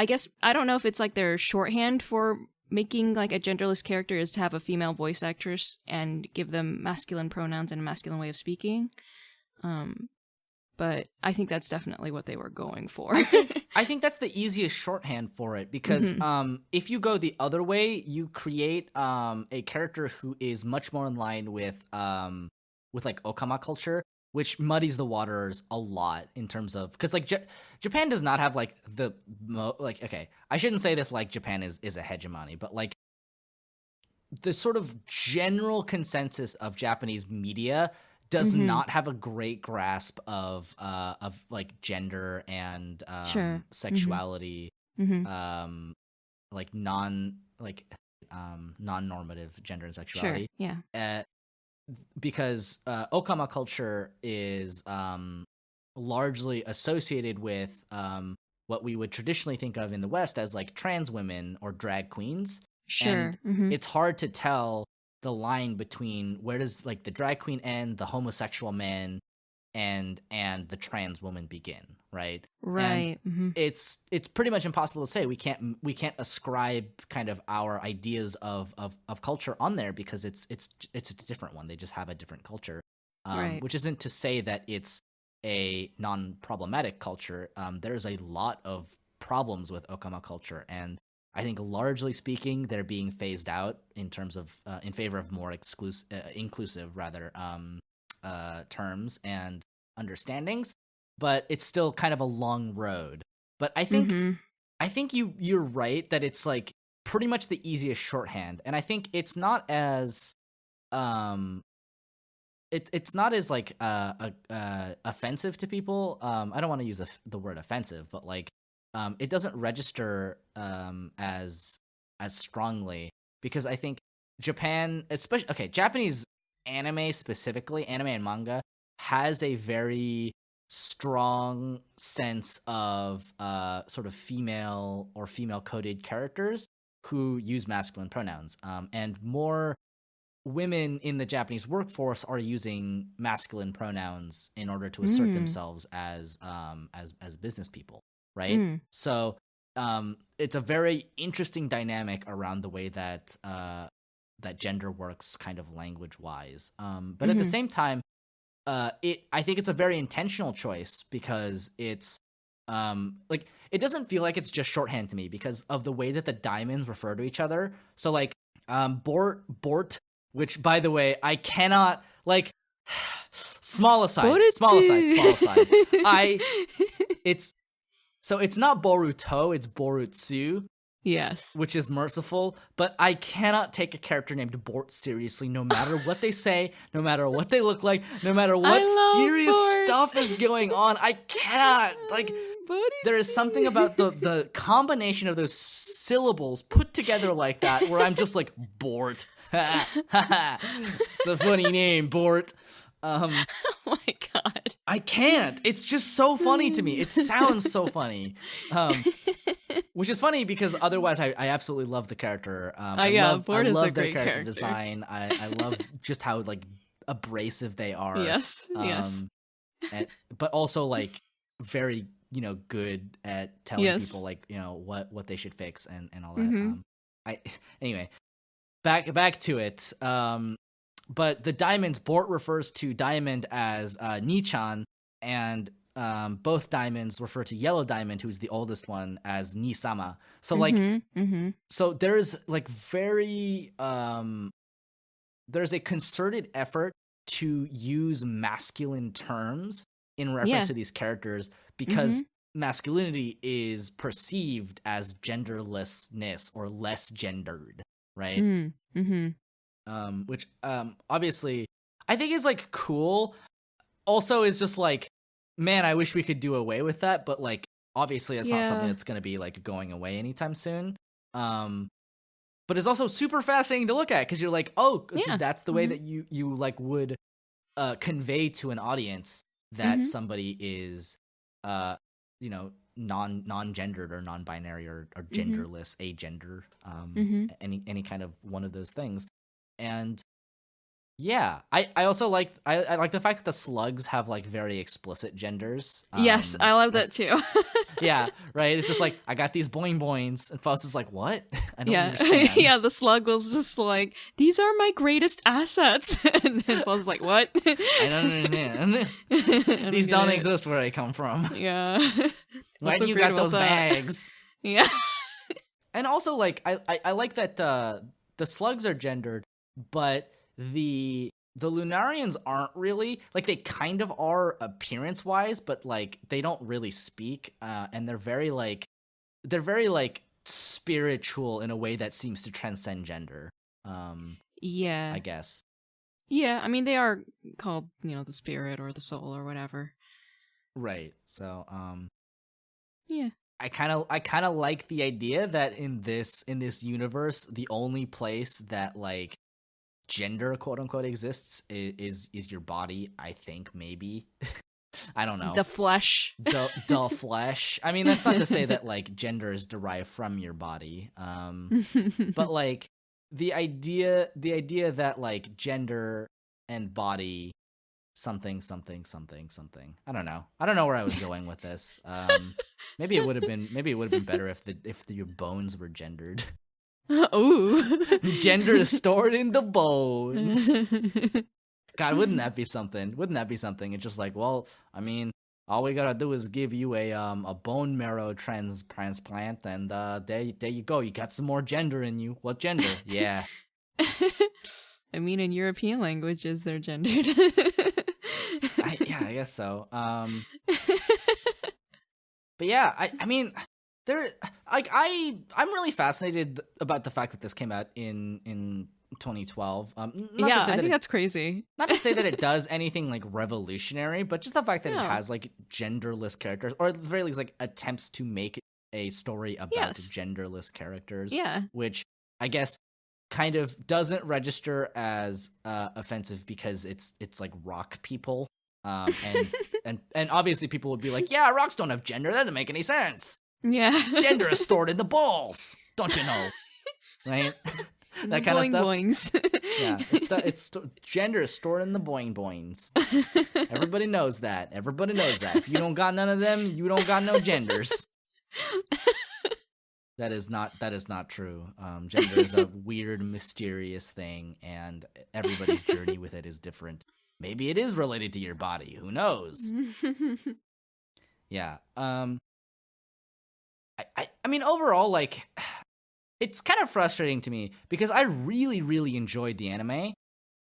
guess, I don't know if it's like their shorthand for making like a genderless character is to have a female voice actress and give them masculine pronouns and a masculine way of speaking. But I think that's definitely what they were going for. I think that's the easiest shorthand for it because if you go the other way, you create a character who is much more in line with like Okama culture, which muddies the waters a lot in terms of, because like Japan does not have like okay, I shouldn't say this like Japan is a hegemony, but like the sort of general consensus of Japanese media does not have a great grasp of like gender and sexuality, like non-normative gender and sexuality. Because Okama culture is largely associated with what we would traditionally think of in the West as like trans women or drag queens. And it's hard to tell the line between where does like the drag queen end, the homosexual man, and the trans woman begin, right? And it's pretty much impossible to say. We can't ascribe kind of our ideas of culture on there because it's a different one. They just have a different culture, which isn't to say that it's a non-problematic culture. There's a lot of problems with Okama culture, and I think largely speaking, they're being phased out in terms of in favor of more inclusive rather terms and understandings. But it's still kind of a long road. But I think you're right that it's like pretty much the easiest shorthand, and I think it's not as it's not as like offensive to people. I don't want to use the word offensive, but like it doesn't register as strongly, because I think Japan, especially Japanese anime specifically, anime and manga, has a very strong sense of sort of female or female coded characters who use masculine pronouns, and more women in the Japanese workforce are using masculine pronouns in order to assert themselves as business people, right? So it's a very interesting dynamic around the way that that gender works, kind of language wise. But at the same time, I think it's a very intentional choice, because it's like it doesn't feel like it's just shorthand to me because of the way that the diamonds refer to each other. So like Bort, which by the way I cannot like. Small aside. It's not Boruto, it's Borutsu. Yes. Which is merciful, but I cannot take a character named Bort seriously, no matter what they say, no matter what they look like, no matter what serious stuff is going on. I cannot. Like, there is something about the combination of those syllables put together like that where I'm just like, Bort. It's a funny name, Bort. Oh my god. I can't. It's just so funny to me. It sounds so funny. Which is funny because otherwise I absolutely love the character. I love their character design. I love just how like abrasive they are. Yes. But also like very, good at telling people like, what they should fix and all that. Anyway, back to it. But the diamonds, Bort refers to diamond as Ni-chan, and both diamonds refer to yellow diamond, who's the oldest one, as Ni-sama. So like, so there's like very, there's a concerted effort to use masculine terms in reference to these characters, because masculinity is perceived as genderlessness or less gendered, right? Which obviously I think is like cool. Also is just like, man, I wish we could do away with that, but like obviously it's not something that's gonna be like going away anytime soon. But it's also super fascinating to look at, because you're like, oh, that's the way that you like would convey to an audience that somebody is non-gendered or non-binary or genderless, agender, any kind of one of those things. And yeah, I also like the fact that the slugs have like very explicit genders. Yes, I love that too. Yeah, right. It's just like, I got these boing boings, and Faust is like, what? I don't understand. Yeah, the slug was just like, these are my greatest assets, and then Faust is like, what? I don't understand. These don't exist where I come from. Yeah. Why do you got those bags? Yeah. And also like I like that the slugs are gendered, but the Lunarians aren't really, like, they kind of are appearance wise, but like they don't really speak, and they're very like spiritual in a way that seems to transcend gender. I guess. Yeah, I mean they are called, the spirit or the soul or whatever. Right. So yeah. I kind of like the idea that in this universe, the only place that like gender quote unquote exists is your body. I think maybe. I don't know. The flesh. The flesh. I mean, that's not to say that like gender is derived from your body. But like the idea that like gender and body something. I don't know where I was going with this. Maybe it would have been better if your bones were gendered. Ooh. Gender is stored in the bones. God, wouldn't that be something? It's just like, well, I mean, All we gotta do is give you a bone marrow transplant, and there you go. You got some more gender in you. What gender? Yeah. I mean, in European languages, they're gendered. I guess so. But yeah, I mean, there, like, I'm really fascinated about the fact that this came out in 2012. Yeah, I think that's crazy. Not to say that it does anything like revolutionary, but just the fact that it No. has like genderless characters, or at the very least, like attempts to make a story about Yes. genderless characters. Yeah. Which I guess kind of doesn't register as offensive because it's like rock people. And obviously people would be like, yeah, rocks don't have gender. That doesn't make any sense. Yeah. Gender is stored in the balls. Don't you know? Right? That kind of stuff. Boings. Yeah, gender is stored in the boing boings. Everybody knows that. Everybody knows that. If you don't got none of them, you don't got no genders. That is not true. Gender is a weird, mysterious thing, and everybody's journey with it is different. Maybe it is related to your body. Who knows? Yeah. I mean, overall, like, it's kind of frustrating to me because I really, really enjoyed the anime,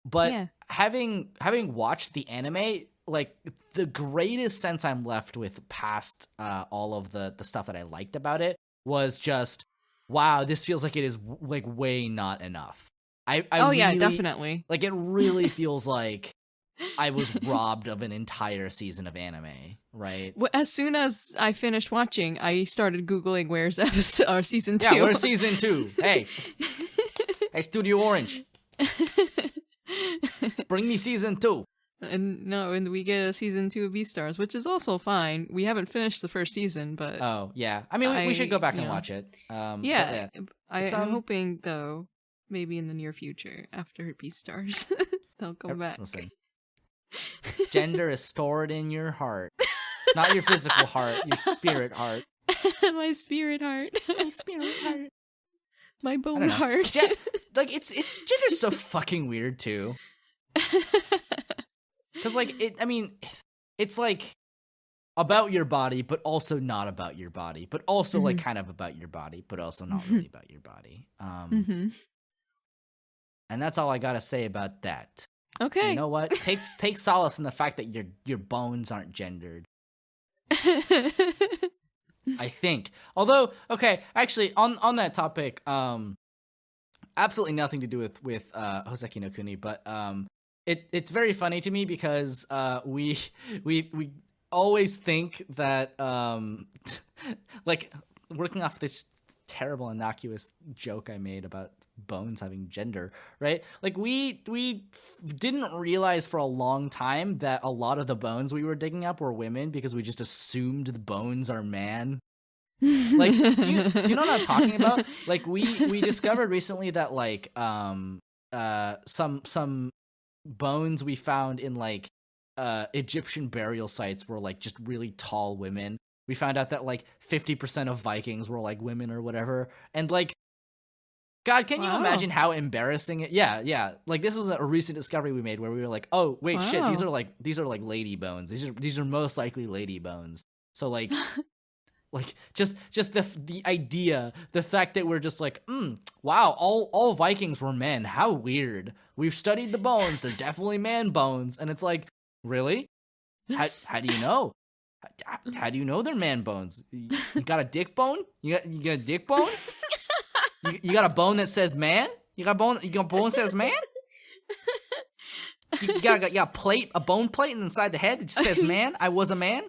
but having watched the anime, like, the greatest sense I'm left with past all of the stuff that I liked about it was just, wow, this feels like it is like way not enough. Yeah, definitely. Like, it really feels like I was robbed of an entire season of anime, right? As soon as I finished watching, I started Googling where's episode or season 2. Yeah, where's season 2? Hey, Studio Orange, bring me season 2. And we get a season 2 of Beastars, which is also fine. We haven't finished the first season, but oh yeah, I mean we should go back and watch it. I'm hoping though, maybe in the near future after Beastars, they'll come back. Listen, gender is stored in your heart, not your physical heart, your spirit heart. My spirit heart. My spirit heart. My bone heart. Like it's gender's so fucking weird too. Because, like, it's, like, about your body, but also not about your body, but also, like, kind of about your body, but also not really about your body. And that's all I gotta say about that. Okay. You know what? Take solace in the fact that your bones aren't gendered. I think. Although, okay, actually, on that topic, absolutely nothing to do with Houseki no Kuni, but, It's very funny to me because we always think that like working off this terrible innocuous joke I made about bones having gender, right? Like we didn't realize for a long time that a lot of the bones we were digging up were women because we just assumed the bones are man. Like do you know what I'm talking about? Like we discovered recently that like some bones we found in like Egyptian burial sites were like just really tall women. We found out that like 50% of Vikings were like women or whatever. And like, God, can you imagine how embarrassing it? Yeah. Like this was a recent discovery we made where we were like, oh wait, shit, these are like lady bones. These are most likely lady bones. So like like just the idea, the fact that we're just like, wow, all Vikings were men. How weird. We've studied the bones. They're definitely man bones. And it's like, really? How do you know? How do you know they're man bones? You got a dick bone? You got a dick bone? You got a bone that says man? You got a bone that says man? You got a bone plate inside the head that just says man? I was a man?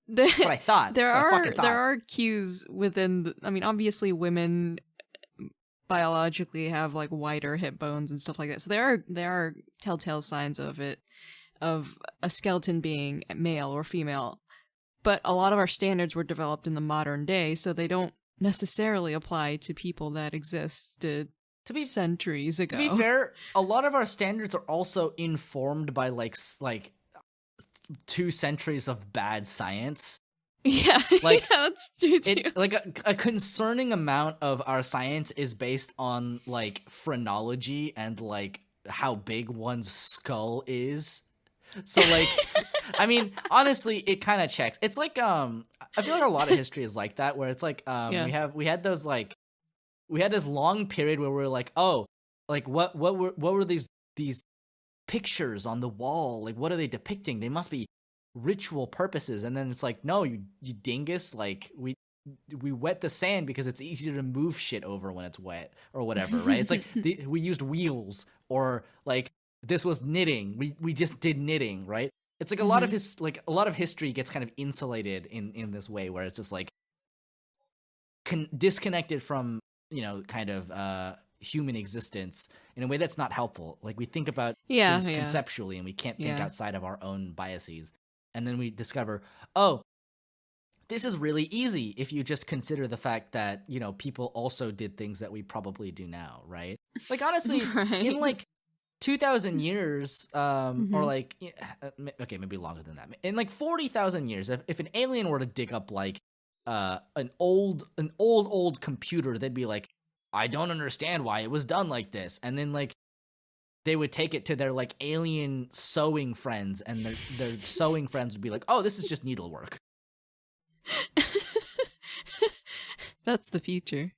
That's what I thought. There are cues within. Obviously, women biologically have like wider hip bones and stuff like that. So there are telltale signs of a skeleton being male or female. But a lot of our standards were developed in the modern day, so they don't necessarily apply to people that existed centuries ago. To be fair, a lot of our standards are also informed by like 2 centuries of bad science. Yeah, like that's true too. Like a concerning amount of our science is based on like phrenology and like how big one's skull is. So like I mean, honestly, it kind of checks. It's like I feel like a lot of history is like that, where it's like we had those like we had this long period where we were like, oh, like what were these pictures on the wall? Like, what are they depicting? They must be ritual purposes. And then it's like, no, you dingus, like we wet the sand because it's easier to move shit over when it's wet or whatever, right? It's like we used wheels, or like this was knitting. We just did knitting, right? It's like a lot of a lot of history gets kind of insulated in this way, where it's just like disconnected from, you know, kind of human existence in a way that's not helpful. Like we think about things conceptually, and we can't think outside of our own biases. And then we discover, oh, this is really easy if you just consider the fact that, you know, people also did things that we probably do now, right? Like, honestly, in like 2,000 years, or like, okay, maybe longer than that. In like 40,000 years, if an alien were to dig up like an old computer, they'd be like, I don't understand why it was done like this. And then like they would take it to their like alien sewing friends, and their sewing friends would be like, oh, this is just needlework. That's the future.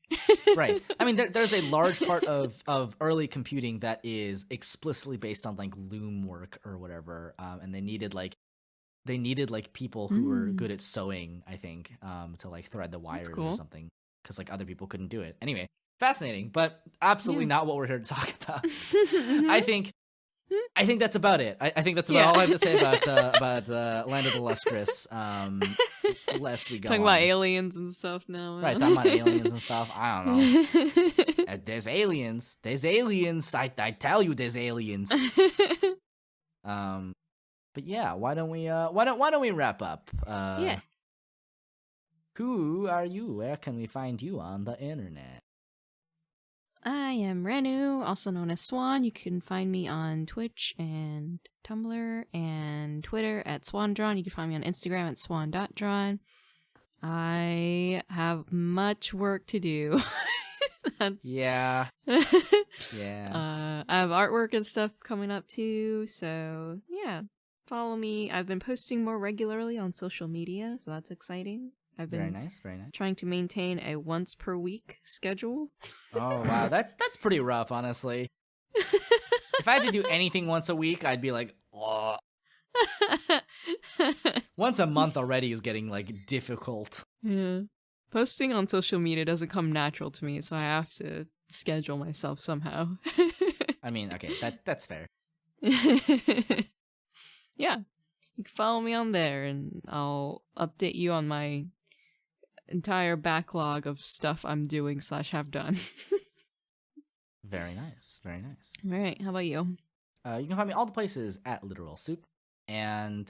Right. I mean, there's a large part of early computing that is explicitly based on like loom work or whatever, and they needed like people who were good at sewing, I think, to like thread the wires or something, because like other people couldn't do it. Anyway, fascinating, but absolutely not what we're here to talk about. I think that's about it. I think that's about all I have to say about the Land of the Lustrous. Lest we go talking about aliens and stuff now. Man. Right, talking about aliens and stuff. I don't know. There's aliens. There's aliens. I tell you, there's aliens. But yeah, why don't we wrap up? Yeah. Who are you? Where can we find you on the internet? I am Renu, also known as Swan. You can find me on Twitch and Tumblr and Twitter at SwanDrawn. You can find me on Instagram at swan.drawn. I have much work to do. Yeah. I have artwork and stuff coming up too, so yeah, follow me. I've been posting more regularly on social media, so that's exciting. I've been very nice. trying to maintain a once per week schedule. Oh wow, that's pretty rough, honestly. If I had to do anything once a week, I'd be like, oh. Once a month already is getting like difficult. Yeah. Posting on social media doesn't come natural to me, so I have to schedule myself somehow. I mean, okay, that's fair. Yeah. You can follow me on there, and I'll update you on my entire backlog of stuff I'm doing / have done. Very nice. Very nice. All right. How about you? You can find me all the places at Literal Soup. And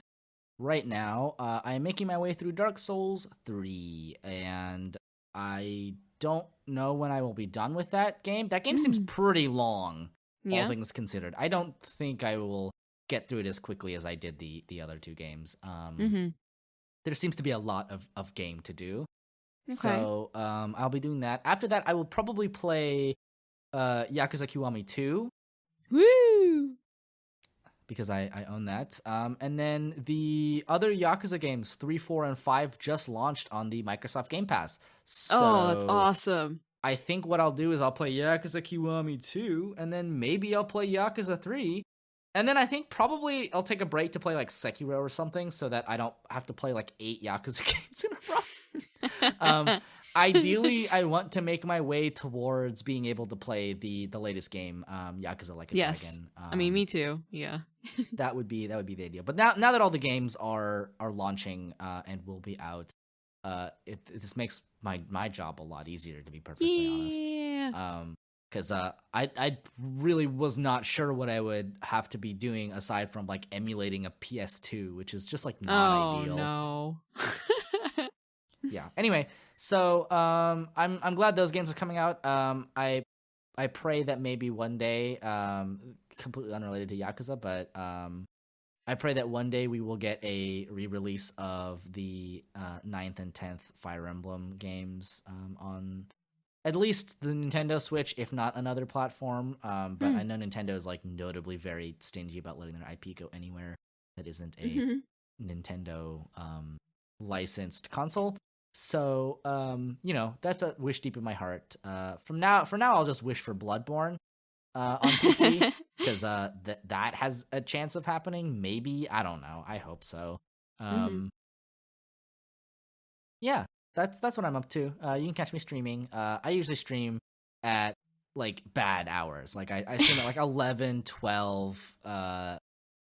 right now, I am making my way through Dark Souls 3. And I don't know when I will be done with that game. That game seems pretty long, all things considered. I don't think I will get through it as quickly as I did the other two games. There seems to be a lot of game to do. Okay. So I'll be doing that. After that, I will probably play Yakuza Kiwami 2. Woo! Because I own that. And then the other Yakuza games, 3, 4, and 5, just launched on the Microsoft Game Pass. So that's awesome. I think what I'll do is I'll play Yakuza Kiwami 2, and then maybe I'll play Yakuza 3. And then I think probably I'll take a break to play like Sekiro or something, so that I don't have to play like 8 Yakuza games in a row. Ideally, I want to make my way towards being able to play the latest game, Yakuza Like a Dragon. I mean, me too. Yeah. that would be the ideal. But now that all the games are launching and will be out, this makes my job a lot easier, to be perfectly honest. Yeah. Because I really was not sure what I would have to be doing aside from like emulating a PS2, which is just like not ideal. Oh no. Yeah. Anyway, so I'm glad those games are coming out. I pray that maybe one day, completely unrelated to Yakuza, but I pray that one day we will get a re-release of the 9th and 10th Fire Emblem games on at least the Nintendo Switch, if not another platform. But I know Nintendo is like notably very stingy about letting their IP go anywhere that isn't a Nintendo licensed console. So that's a wish deep in my heart. For now, I'll just wish for Bloodborne on PC because that has a chance of happening. Maybe, I don't know. I hope so. Yeah, that's what I'm up to. You can catch me streaming. I usually stream at like bad hours. Like I stream at like 11, 12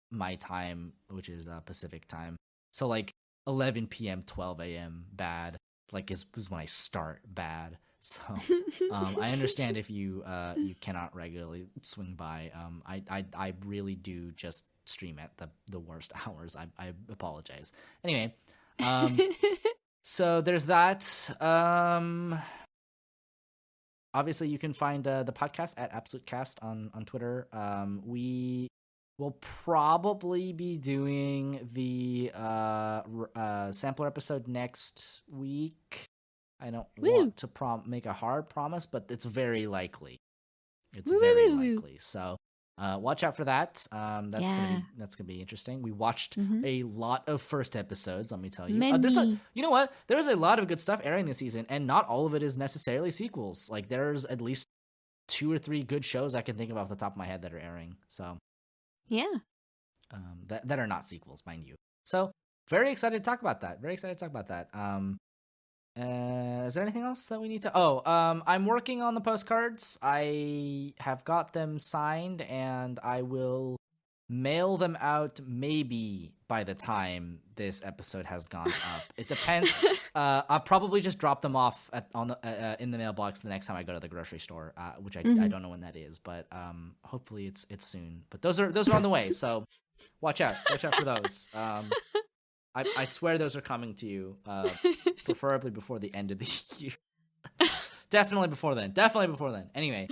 my time, which is Pacific time. So like 11 p.m., 12 a.m. bad. Like is when I start bad. So I understand if you cannot regularly swing by. I really do just stream at the worst hours. I apologize. Anyway, so there's that. Obviously, you can find the podcast at AbsoluteCast on Twitter. We will probably be doing the sampler episode next week. I don't want to make a hard promise, but it's very likely. It's very likely. So watch out for that. That's gonna be interesting. We watched a lot of first episodes. Let me tell you. You know what? There's a lot of good stuff airing this season, and not all of it is necessarily sequels. Like there's at least 2 or 3 good shows I can think of off the top of my head that are airing. So yeah, that are not sequels, mind you. So very excited to talk about that. Is there anything else that we need to? I'm working on the postcards. I have got them signed, and I will mail them out maybe by the time this episode has gone up. It depends. I'll probably just drop them off in the mailbox the next time I go to the grocery store, which I don't know when that is, but hopefully it's soon. But those are on the way, so watch out for those. I swear those are coming to you, preferably before the end of the year. Definitely before then. Anyway,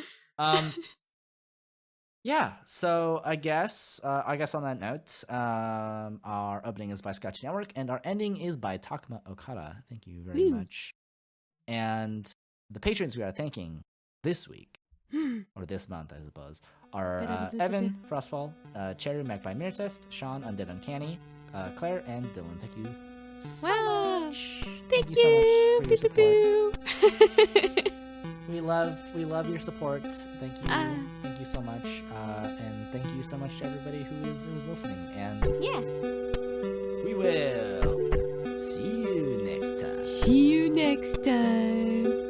yeah. So I guess on that note, our opening is by Scotch Network, and our ending is by Takuma Okada. Thank you very much. And the patrons we are thanking this week, or this month, I suppose, are Evan Frostfall, Cherry Magpie Mirtest, Sean Undead Uncanny, Claire and Dylan. Thank you so much. Thank you so much for your support. we love your support. Thank you so much. And thank you so much to everybody who is listening. And we will see you next time.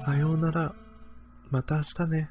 さようなら。また明日ね。